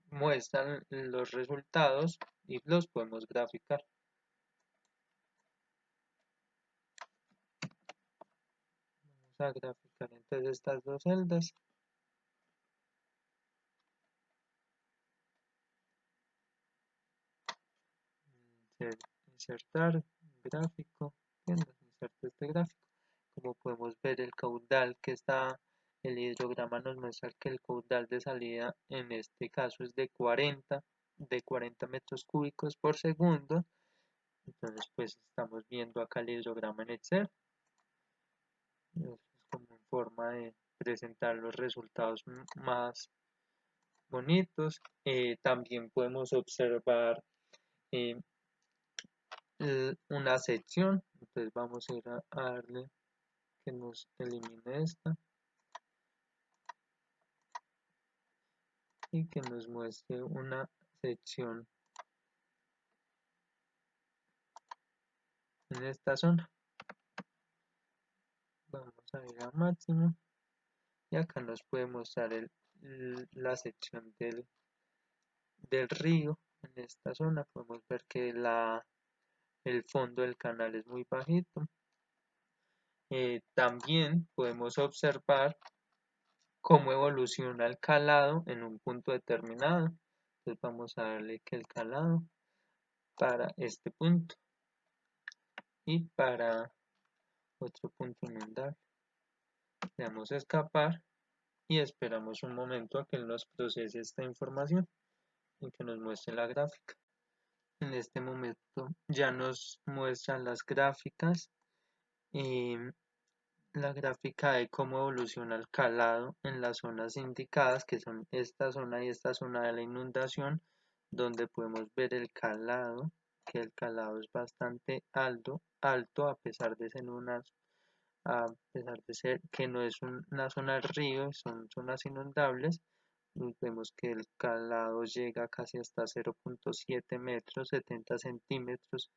muestran los resultados y los podemos graficar. Vamos a graficar entonces estas dos celdas. Insertar gráfico, inserto este gráfico. Como podemos ver, el caudal que está, el hidrograma nos muestra que el caudal de salida en este caso es de 40 metros cúbicos por segundo. Entonces pues estamos viendo acá el hidrograma en Excel. Es como en forma de presentar los resultados más bonitos. También podemos observar eh, una sección. Entonces vamos a ir a darle que nos elimine esta y que nos muestre una sección en esta zona. Vamos a ir a máximo y acá nos puede mostrar la sección del río. En esta zona podemos ver que el fondo del canal es muy bajito. También podemos observar cómo evoluciona el calado en un punto determinado. Entonces vamos a darle que el calado para este punto y para otro punto inundable. Le damos a escapar y esperamos un momento a que él nos procese esta información y que nos muestre la gráfica. En este momento ya nos muestran las gráficas y la gráfica de cómo evoluciona el calado en las zonas indicadas, que son esta zona y esta zona de la inundación, donde podemos ver el calado, que el calado es bastante alto a pesar de ser que no es una zona de río, son zonas inundables. Vemos que el calado llega casi hasta 0.7 metros, 70 centímetros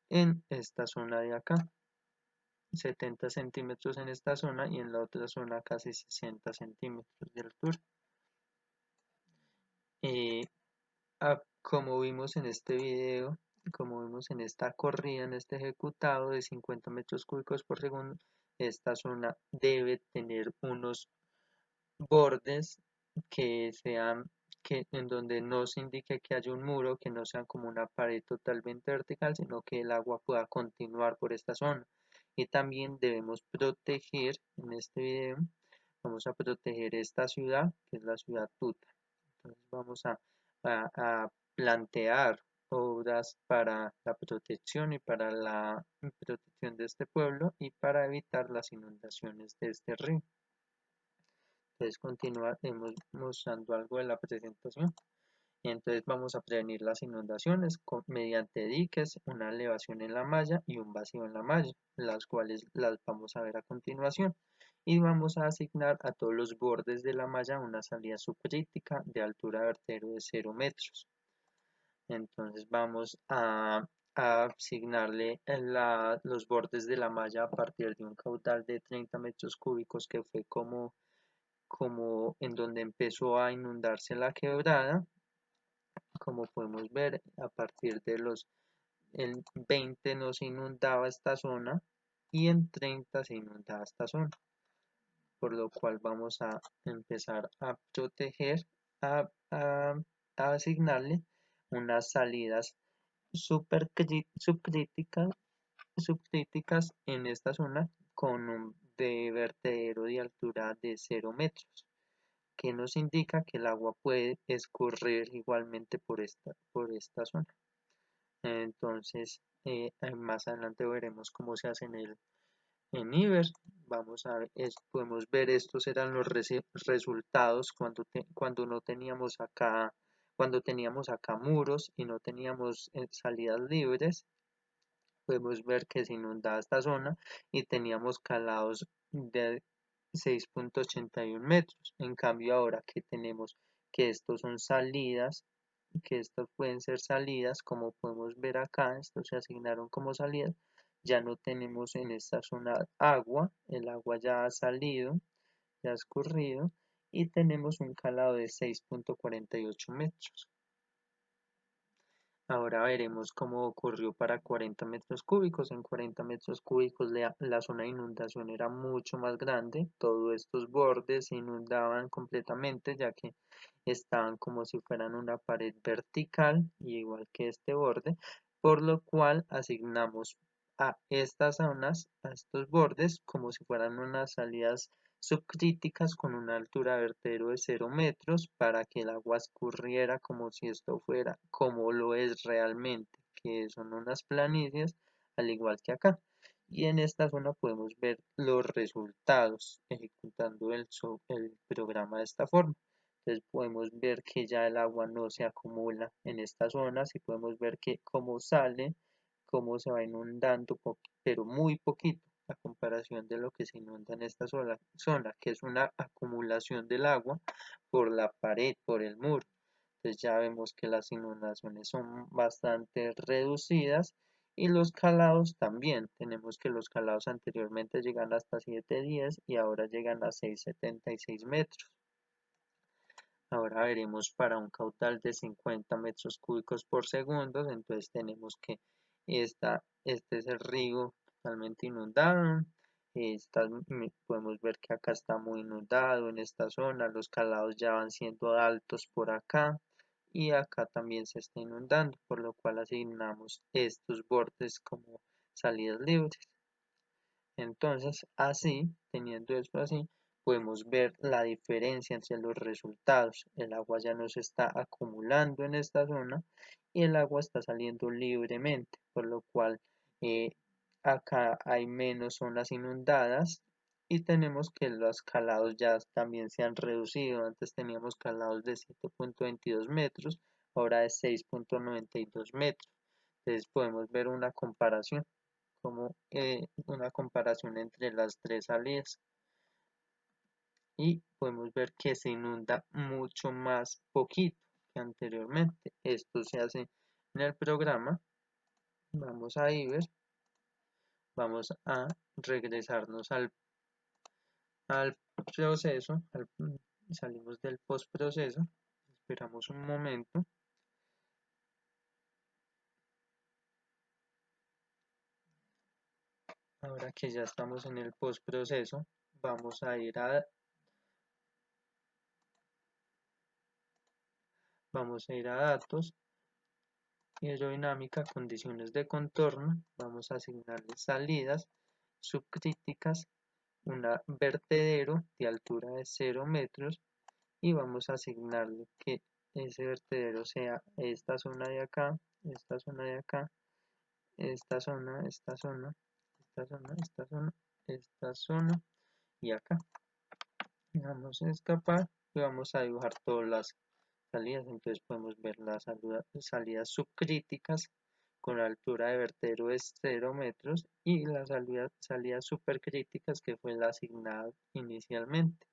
en esta zona de acá. 70 centímetros en esta zona y en la otra zona casi 60 centímetros de altura. Como vimos en este video, como vimos en esta corrida, en este ejecutado de 50 metros cúbicos por segundo, esta zona debe tener unos bordes que sean en donde no se indique que haya un muro, que no sean como una pared totalmente vertical, sino que el agua pueda continuar por esta zona. Y también debemos proteger, en este video, vamos a proteger esta ciudad, que es la ciudad Tuta. Entonces vamos a plantear obras para la protección y para la protección de este pueblo y para evitar las inundaciones de este río. Entonces continuaremos mostrando algo de la presentación. Entonces vamos a prevenir las inundaciones mediante diques, una elevación en la malla y un vacío en la malla, las cuales las vamos a ver a continuación. Y vamos a asignar a todos los bordes de la malla una salida subcrítica de altura de vertedero de 0 metros. Entonces vamos a asignarle los bordes de la malla a partir de un caudal de 30 metros cúbicos que fue como en donde empezó a inundarse la quebrada. Como podemos ver, a partir de el 20 no se inundaba esta zona y en 30 se inundaba esta zona, por lo cual vamos a empezar a proteger, a, a, a asignarle unas salidas subcríticas en esta zona con un de vertedero de altura de 0 metros, que nos indica que el agua puede escurrir igualmente por esta zona. Entonces, más adelante veremos cómo se hace en Iber. Vamos a ver, podemos ver estos eran los resultados cuando no teníamos acá, cuando teníamos acá muros y no teníamos salidas libres. Podemos ver que se inundaba esta zona y teníamos calados de 6.81 metros. En cambio ahora que tenemos que estos son salidas que estas pueden ser salidas, como podemos ver acá, estos se asignaron como salidas. Ya no tenemos en esta zona agua, el agua ya ha salido, ya ha escurrido, y tenemos un calado de 6.48 metros. Ahora veremos cómo ocurrió para 40 metros cúbicos. En 40 metros cúbicos la zona de inundación era mucho más grande. Todos estos bordes se inundaban completamente, ya que estaban como si fueran una pared vertical, y igual que este borde, por lo cual asignamos a estas zonas, a estos bordes, como si fueran unas salidas subcríticas con una altura de vertedero de 0 metros, para que el agua escurriera como si esto fuera como lo es realmente, que son unas planicies, al igual que acá. Y en esta zona podemos ver los resultados ejecutando el programa de esta forma. Entonces podemos ver que ya el agua no se acumula en estas zonas, y podemos ver que cómo sale, cómo se va inundando, pero muy poquito a comparación de lo que se inunda en esta zona, que es una acumulación del agua por la pared, por el muro. Entonces ya vemos que las inundaciones son bastante reducidas, y los calados también. Tenemos que los calados anteriormente llegan hasta 7,10 y ahora llegan a 6,76 metros. Ahora veremos para un caudal de 50 metros cúbicos por segundo. Entonces tenemos que este es el río totalmente inundado. Podemos ver que acá está muy inundado en esta zona. Los calados ya van siendo altos por acá, y acá también se está inundando, por lo cual asignamos estos bordes como salidas libres. Entonces, así, teniendo esto así, podemos ver la diferencia entre los resultados. El agua ya no se está acumulando en esta zona, y el agua está saliendo libremente, por lo cual eh, acá hay menos zonas inundadas, y tenemos que los calados ya también se han reducido. Antes teníamos calados de 7.22 metros, ahora de 6.92 metros. Entonces podemos ver una comparación, como una comparación entre las tres salidas, y podemos ver que se inunda mucho más poquito que anteriormente. Esto se hace en el programa. Vamos a ver, vamos a regresarnos al proceso, salimos del postproceso, esperamos un momento. Ahora que ya estamos en el postproceso, vamos a ir a datos, hidrodinámica, condiciones de contorno. Vamos a asignarle salidas subcríticas, un vertedero de altura de 0 metros, y vamos a asignarle que ese vertedero sea esta zona de acá, esta zona de acá, esta zona, esta zona, esta zona, esta zona, esta zona, y acá. Vamos a escapar y vamos a dibujar todas las salidas. Entonces podemos ver las salidas subcríticas con la altura de vertedero de 0 metros, y las salidas supercríticas, que fue la asignada inicialmente.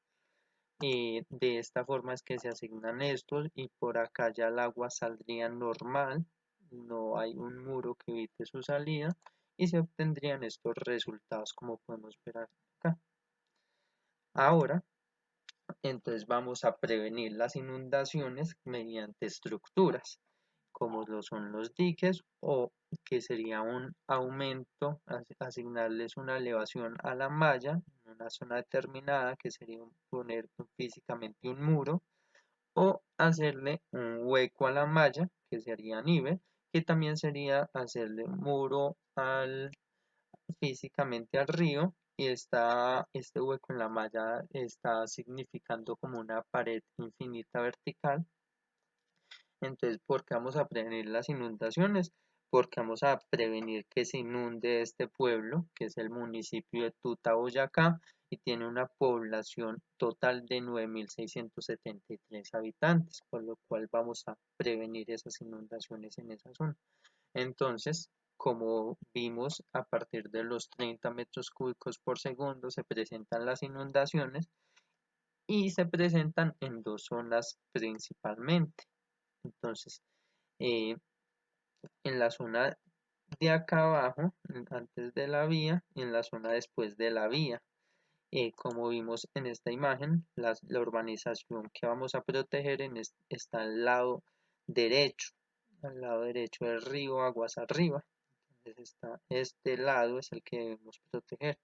Y de esta forma es que se asignan estos, y por acá ya el agua saldría normal, no hay un muro que evite su salida, y se obtendrían estos resultados como podemos ver acá. Ahora entonces vamos a prevenir las inundaciones mediante estructuras, como lo son los diques, o que sería un aumento, asignarles una elevación a la malla en una zona determinada, que sería poner físicamente un muro, o hacerle un hueco a la malla, que sería nivel, que también sería hacerle un muro físicamente al río, y este hueco en la malla está significando como una pared infinita vertical. Entonces, ¿por qué vamos a prevenir las inundaciones? Porque vamos a prevenir que se inunde este pueblo, que es el municipio de Tuta, Boyacá, y tiene una población total de 9.673 habitantes, por lo cual vamos a prevenir esas inundaciones en esa zona. Entonces, como vimos, a partir de los 30 metros cúbicos por segundo se presentan las inundaciones, y se presentan en dos zonas principalmente. Entonces, en la zona de acá abajo, antes de la vía, y en la zona después de la vía. Como vimos en esta imagen, la urbanización que vamos a proteger está al lado derecho del río, aguas arriba. Entonces este lado es el que debemos proteger.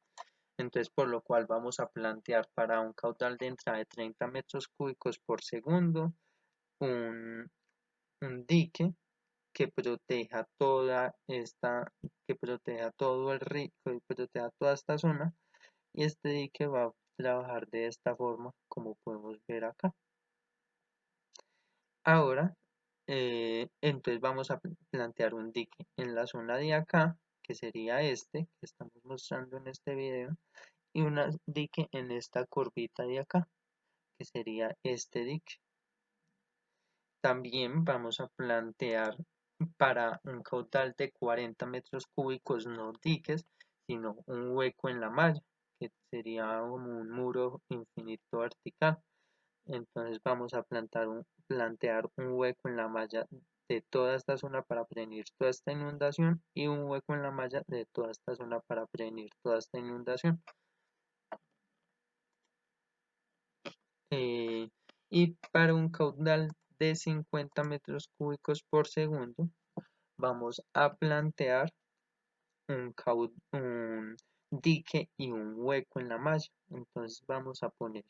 Entonces, por lo cual vamos a plantear para un caudal de entrada de 30 metros cúbicos por segundo un, un dique que proteja que proteja todo el río, que proteja toda esta zona, y este dique va a trabajar de esta forma, como podemos ver acá. Ahora, entonces vamos a plantear un dique en la zona de acá, que sería este que estamos mostrando en este video, y un dique en esta curvita de acá, que sería este dique. También vamos a plantear para un caudal de 40 metros cúbicos, no diques, sino un hueco en la malla, que sería como un muro infinito vertical. Entonces vamos a plantear un hueco en la malla de toda esta zona para prevenir toda esta inundación, y un hueco en la malla de toda esta zona para prevenir toda esta inundación. Y para un caudal de 50 metros cúbicos por segundo, vamos a plantear un dique y un hueco en la malla. Entonces vamos a poner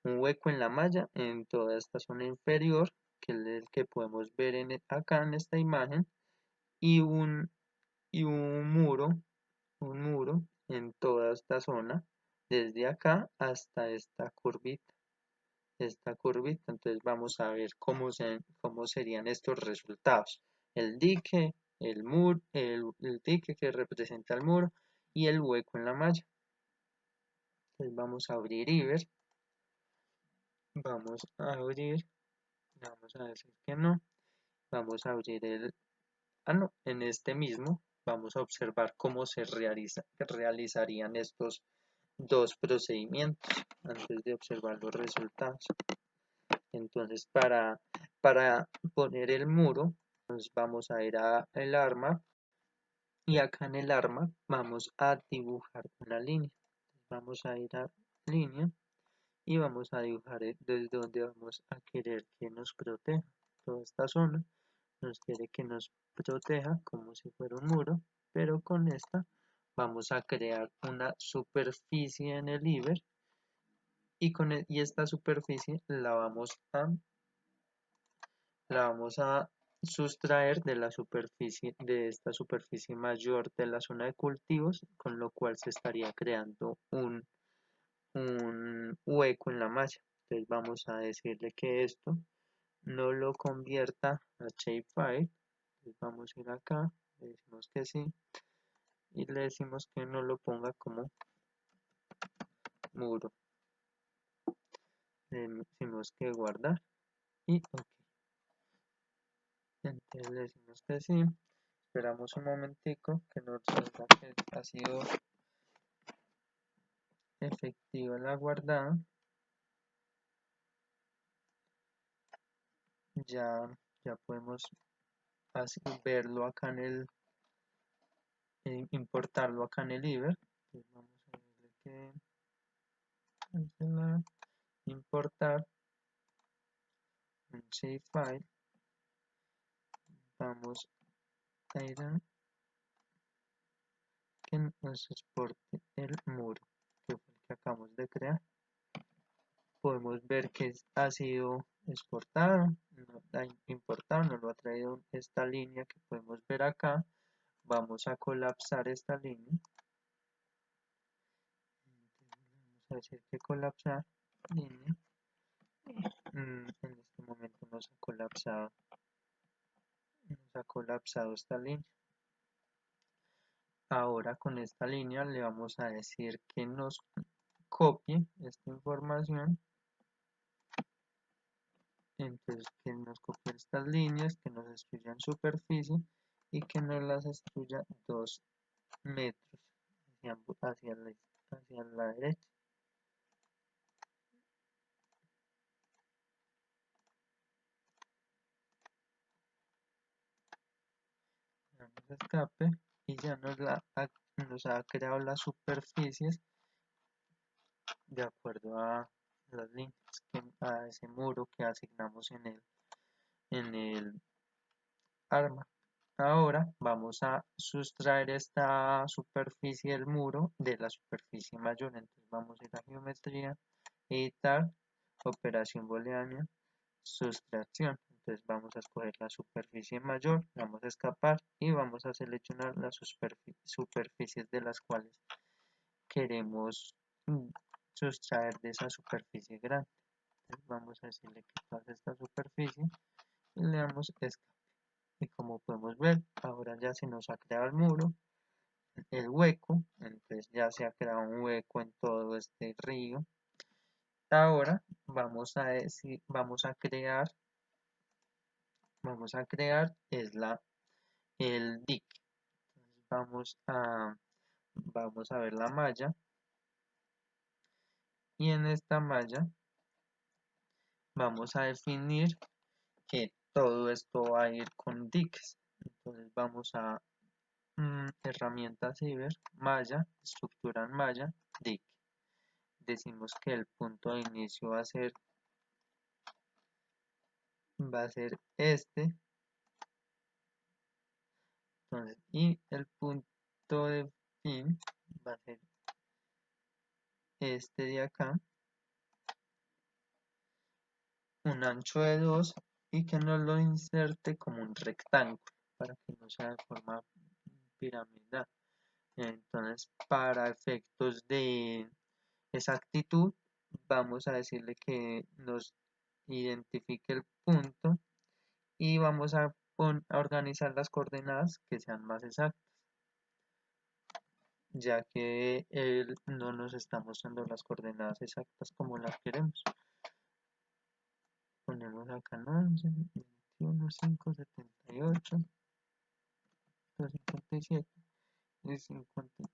un hueco en la malla en toda esta zona inferior, que es el que podemos ver acá en esta imagen, y un muro en toda esta zona, desde acá hasta esta curvita. Entonces vamos a ver cómo serían estos resultados: el dique, el dique que representa el muro, y el hueco en la malla. Entonces vamos a abrir Iber, vamos a decir que no, vamos a abrir no, en este mismo vamos a observar cómo se realizarían estos dos procedimientos antes de observar los resultados. Entonces, para poner el muro, nos vamos a ir a el arma, y acá en el arma vamos a dibujar una línea. Vamos a ir a línea y vamos a dibujar desde donde vamos a querer que nos proteja. Toda esta zona nos quiere que nos proteja como si fuera un muro, pero con esta vamos a crear una superficie en el Iber, y esta superficie la vamos a sustraer de esta superficie mayor de la zona de cultivos, con lo cual se estaría creando un hueco en la malla. Entonces vamos a decirle que esto no lo convierta a shapefile. Entonces vamos a ir acá, le decimos que sí, y le decimos que no lo ponga como muro. Le decimos que guardar y ok. Entonces le decimos que sí. Esperamos un momentico que nos diga que ha sido efectiva la guardada. Ya podemos verlo acá importarlo acá en el Iber. Entonces vamos a darle que cancelar, importar un shapefile. Vamos a ir a que nos exporte el muro, que fue el que acabamos de crear. Podemos ver que ha sido exportado, importado, nos lo ha traído esta línea que podemos ver acá. Vamos a colapsar esta línea. Vamos a decir que colapsar línea. En este momento nos ha colapsado esta línea. Ahora con esta línea le vamos a decir que nos copie esta información. Entonces que nos copie estas líneas, que nos destruya en superficie y que nos las destruya 2 metros hacia la derecha. damos escape y ya nos ha creado las superficies de acuerdo a las líneas, a ese muro que asignamos en el arma. Ahora vamos a sustraer esta superficie del muro de la superficie mayor. Entonces vamos a ir a geometría, editar, operación booleana, sustracción. Entonces vamos a escoger la superficie mayor, vamos a escapar y vamos a seleccionar las superficies de las cuales queremos sustraer de esa superficie grande. Entonces vamos a decirle que pase esta superficie y le damos escape. Y como podemos ver, ahora ya se nos ha creado el muro, el hueco, entonces ya se ha creado un hueco en todo este río. Ahora vamos a crear el dique. Entonces vamos a ver la malla y en esta malla vamos a definir que todo esto va a ir con diques. Entonces vamos a herramienta ciber, malla, estructura en malla, dique. Decimos que el punto de inicio va a ser este. Entonces, y el punto de fin va a ser este de acá, un ancho de 2 y que nos lo inserte como un rectángulo para que no sea de forma piramidal. Entonces, para efectos de exactitud, vamos a decirle que nos identifique el punto y vamos a organizar las coordenadas que sean más exactas, ya que él no nos está mostrando las coordenadas exactas como las queremos. Ponemos acá 11, 21, 5, 78, 257 y 50,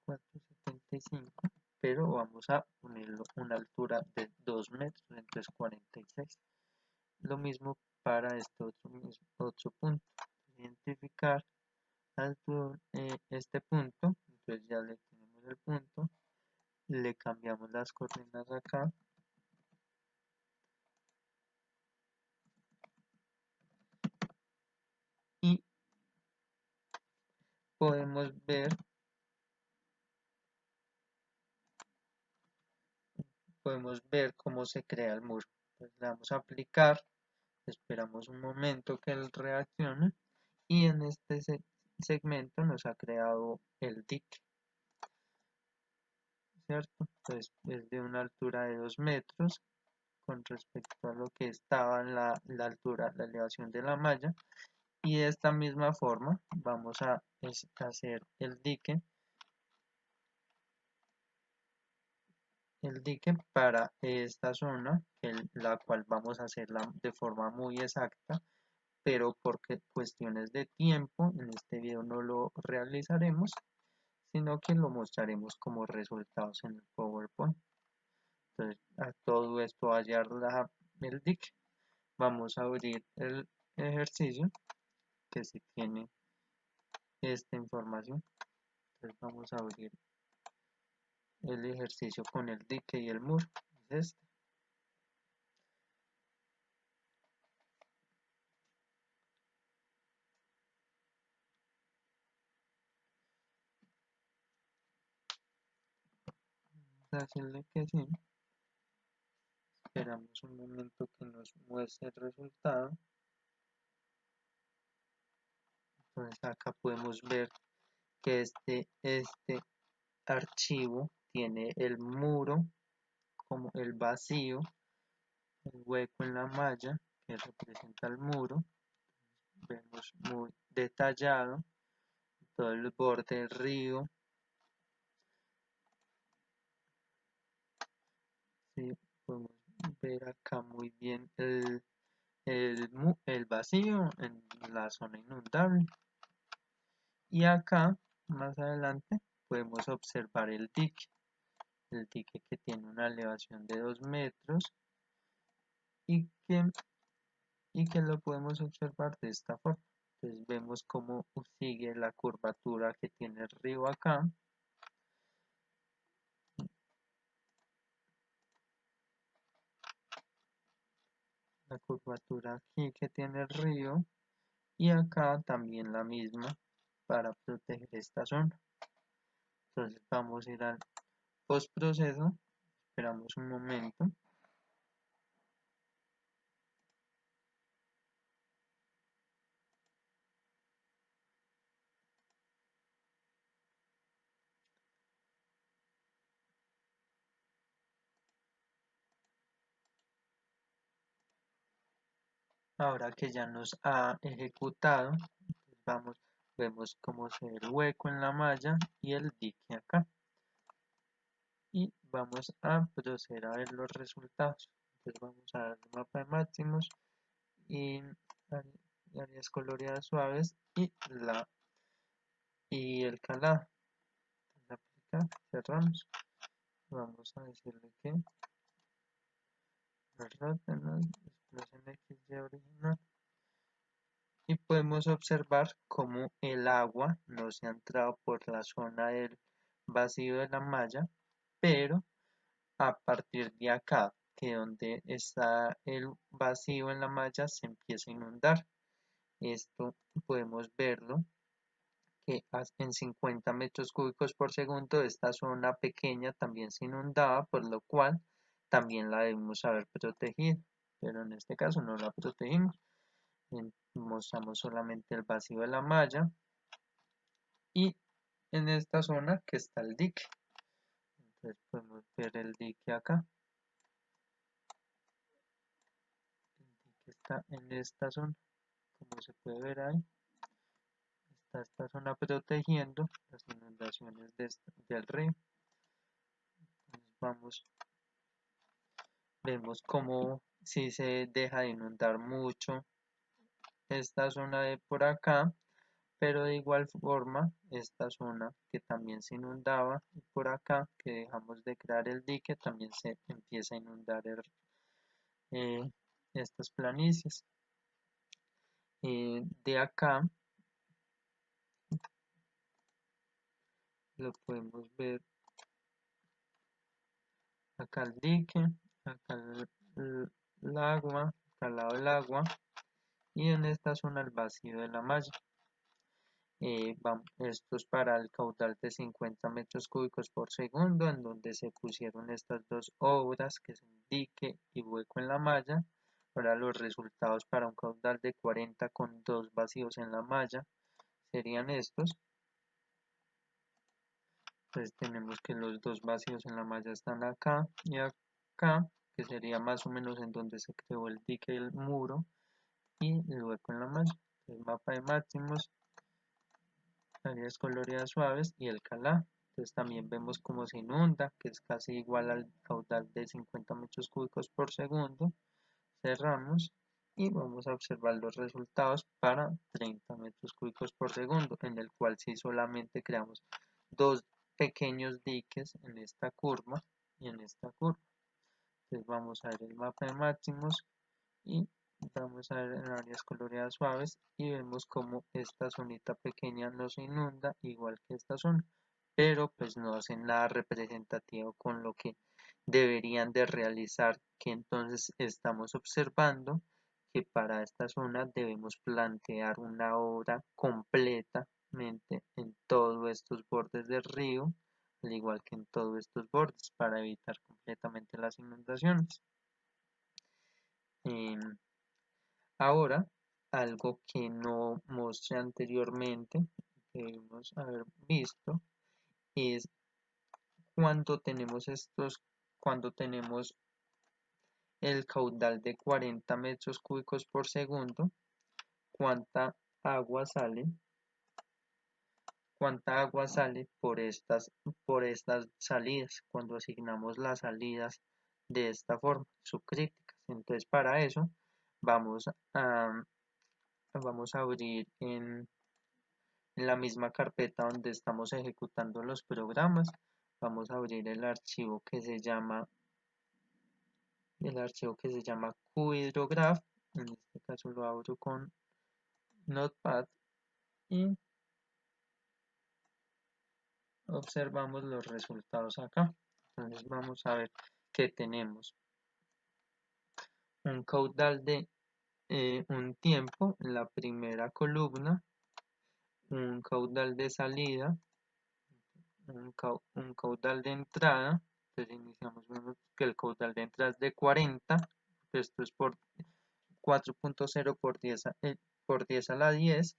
44, 75, pero vamos a ponerlo una altura de 2 metros, entonces 46. Lo mismo para este otro punto. Identificar este punto, entonces ya le tenemos el punto, le cambiamos las coordenadas acá y podemos ver cómo se crea el muro. Entonces le damos a aplicar, esperamos un momento que él reaccione y en este segmento nos ha creado el dique, ¿cierto? Entonces es de una altura de 2 metros con respecto a lo que estaba en la altura, la elevación de la malla, y de esta misma forma vamos a hacer el dique para esta zona, la cual vamos a hacerla de forma muy exacta, pero porque cuestiones de tiempo en este video no lo realizaremos, sino que lo mostraremos como resultados en el PowerPoint. Entonces a todo esto va a hallar el dique. Vamos a abrir el ejercicio que si tiene esta información. Entonces vamos a abrir el ejercicio con el dique y el muro. Es este. Vamos a decirle que sí. Esperamos un momento que nos muestre el resultado. Entonces acá podemos ver que este archivo tiene el muro como el vacío, el hueco en la malla que representa el muro. Vemos muy detallado todo el borde del río. Sí, podemos ver acá muy bien el vacío en la zona inundable. Y acá, más adelante, podemos observar el dique que tiene una elevación de 2 metros y que lo podemos observar de esta forma. Entonces vemos cómo sigue la curvatura que tiene el río acá. La curvatura aquí que tiene el río. Y acá también la misma para proteger esta zona. Entonces vamos a ir al postproceso. Esperamos un momento. Ahora que ya nos ha ejecutado, vemos cómo se ve el hueco en la malla y el dique acá. Y vamos a proceder a ver los resultados. Entonces vamos a dar el mapa de máximos y áreas coloreadas suaves y el calado. Entonces aplicar, cerramos. Vamos a decirle que el expresión XY original. Y podemos observar cómo el agua no se ha entrado por la zona del vacío de la malla, pero a partir de acá, que donde está el vacío en la malla, se empieza a inundar. Esto podemos verlo que en 50 metros cúbicos por segundo esta zona pequeña también se inundaba, por lo cual también la debemos haber protegido, pero en este caso no la protegimos. Mostramos solamente el vacío de la malla y en esta zona que está el dique. Entonces podemos ver el dique acá. El dique está en esta zona, como se puede ver ahí. Está esta zona protegiendo las inundaciones del río. Entonces vemos como si se deja de inundar mucho esta zona de por acá, pero de igual forma esta zona que también se inundaba y por acá que dejamos de crear el dique también se empieza a inundar eh, estas planicies. De acá lo podemos ver acá el dique, acá el agua, acá al lado del agua y en esta zona el vacío de la malla. Esto es para el caudal de 50 metros cúbicos por segundo, en donde se pusieron estas dos obras, que es un dique y hueco en la malla. Ahora los resultados para un caudal de 40 con dos vacíos en la malla serían estos. Entonces tenemos que los dos vacíos en la malla están acá y acá, que sería más o menos en donde se creó el dique y el muro, y el hueco en la malla. El mapa de máximos, áreas coloreadas suaves y el calá. Entonces también vemos cómo se inunda, que es casi igual al caudal de 50 metros cúbicos por segundo. Cerramos y vamos a observar los resultados para 30 metros cúbicos por segundo, en el cual sí solamente creamos dos pequeños diques en esta curva y en esta curva. Entonces vamos a ver el mapa de máximos y vamos a ver en áreas coloreadas suaves y vemos como esta zonita pequeña no se inunda igual que esta zona, pero pues no hacen nada representativo con lo que deberían de realizar, que entonces estamos observando que para esta zona debemos plantear una obra completamente en todos estos bordes del río, al igual que en todos estos bordes, para evitar completamente las inundaciones. Ahora, algo que no mostré anteriormente, que debemos haber visto, es cuando tenemos el caudal de 40 metros cúbicos por segundo, cuánta agua sale, por estas salidas, cuando asignamos las salidas de esta forma, subcríticas. Entonces, para eso vamos a, vamos a abrir en la misma carpeta donde estamos ejecutando los programas. Vamos a abrir el archivo que se llama QHydrograph. En este caso lo abro con Notepad y observamos los resultados acá. Entonces vamos a ver que tenemos un caudal de un tiempo en la primera columna, un caudal de salida, un caudal de entrada. Entonces iniciamos, vemos que el caudal de entrada es de 40, esto es por 4.0 por 10 a la 10,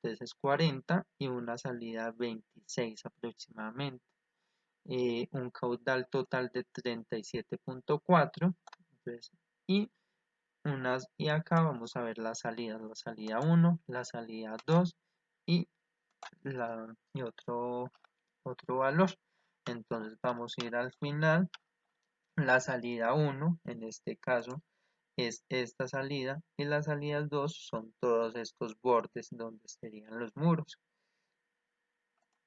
entonces es 40 y una salida 26 aproximadamente. Un caudal total de 37.4, entonces, y acá vamos a ver las salidas, la salida 1, la salida 2 y, otro valor. Entonces vamos a ir al final, la salida 1 en este caso es esta salida y las salidas 2 son todos estos bordes donde serían los muros.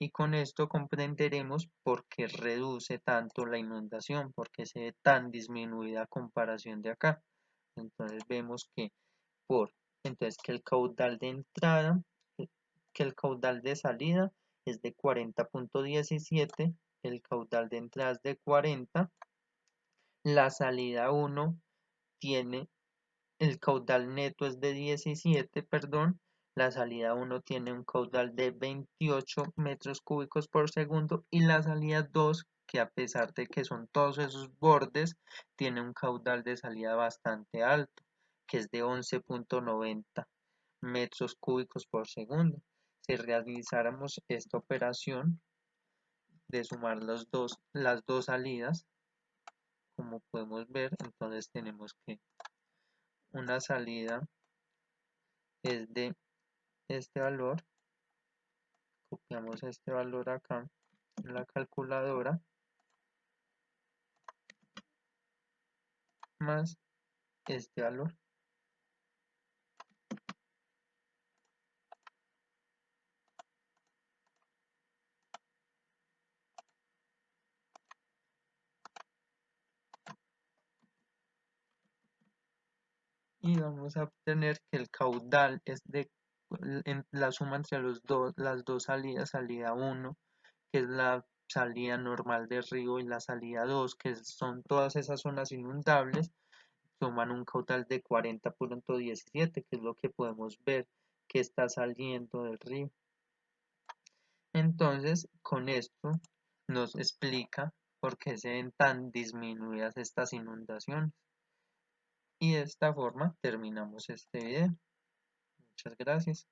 Y con esto comprenderemos por qué reduce tanto la inundación, por qué se ve tan disminuida a comparación de acá. Entonces vemos que entonces que el caudal de entrada, que el caudal de salida es de 40.17, el caudal de entrada es de 40, la salida 1 tiene, el caudal neto es de 17, perdón, la salida 1 tiene un caudal de 28 metros cúbicos por segundo y la salida 2, que a pesar de que son todos esos bordes, tiene un caudal de salida bastante alto, que es de 11.90 metros cúbicos por segundo. Si realizáramos esta operación de sumar las dos salidas, como podemos ver, entonces tenemos que una salida es de este valor, copiamos este valor acá en la calculadora, más este valor. Y vamos a obtener que el caudal es en la suma entre las dos salidas, salida 1, que es la salida normal del río, y la salida 2, que son todas esas zonas inundables, suman un caudal de 40.17, que es lo que podemos ver que está saliendo del río. Entonces, con esto nos explica por qué se ven tan disminuidas estas inundaciones. Y de esta forma terminamos este video. Muchas gracias.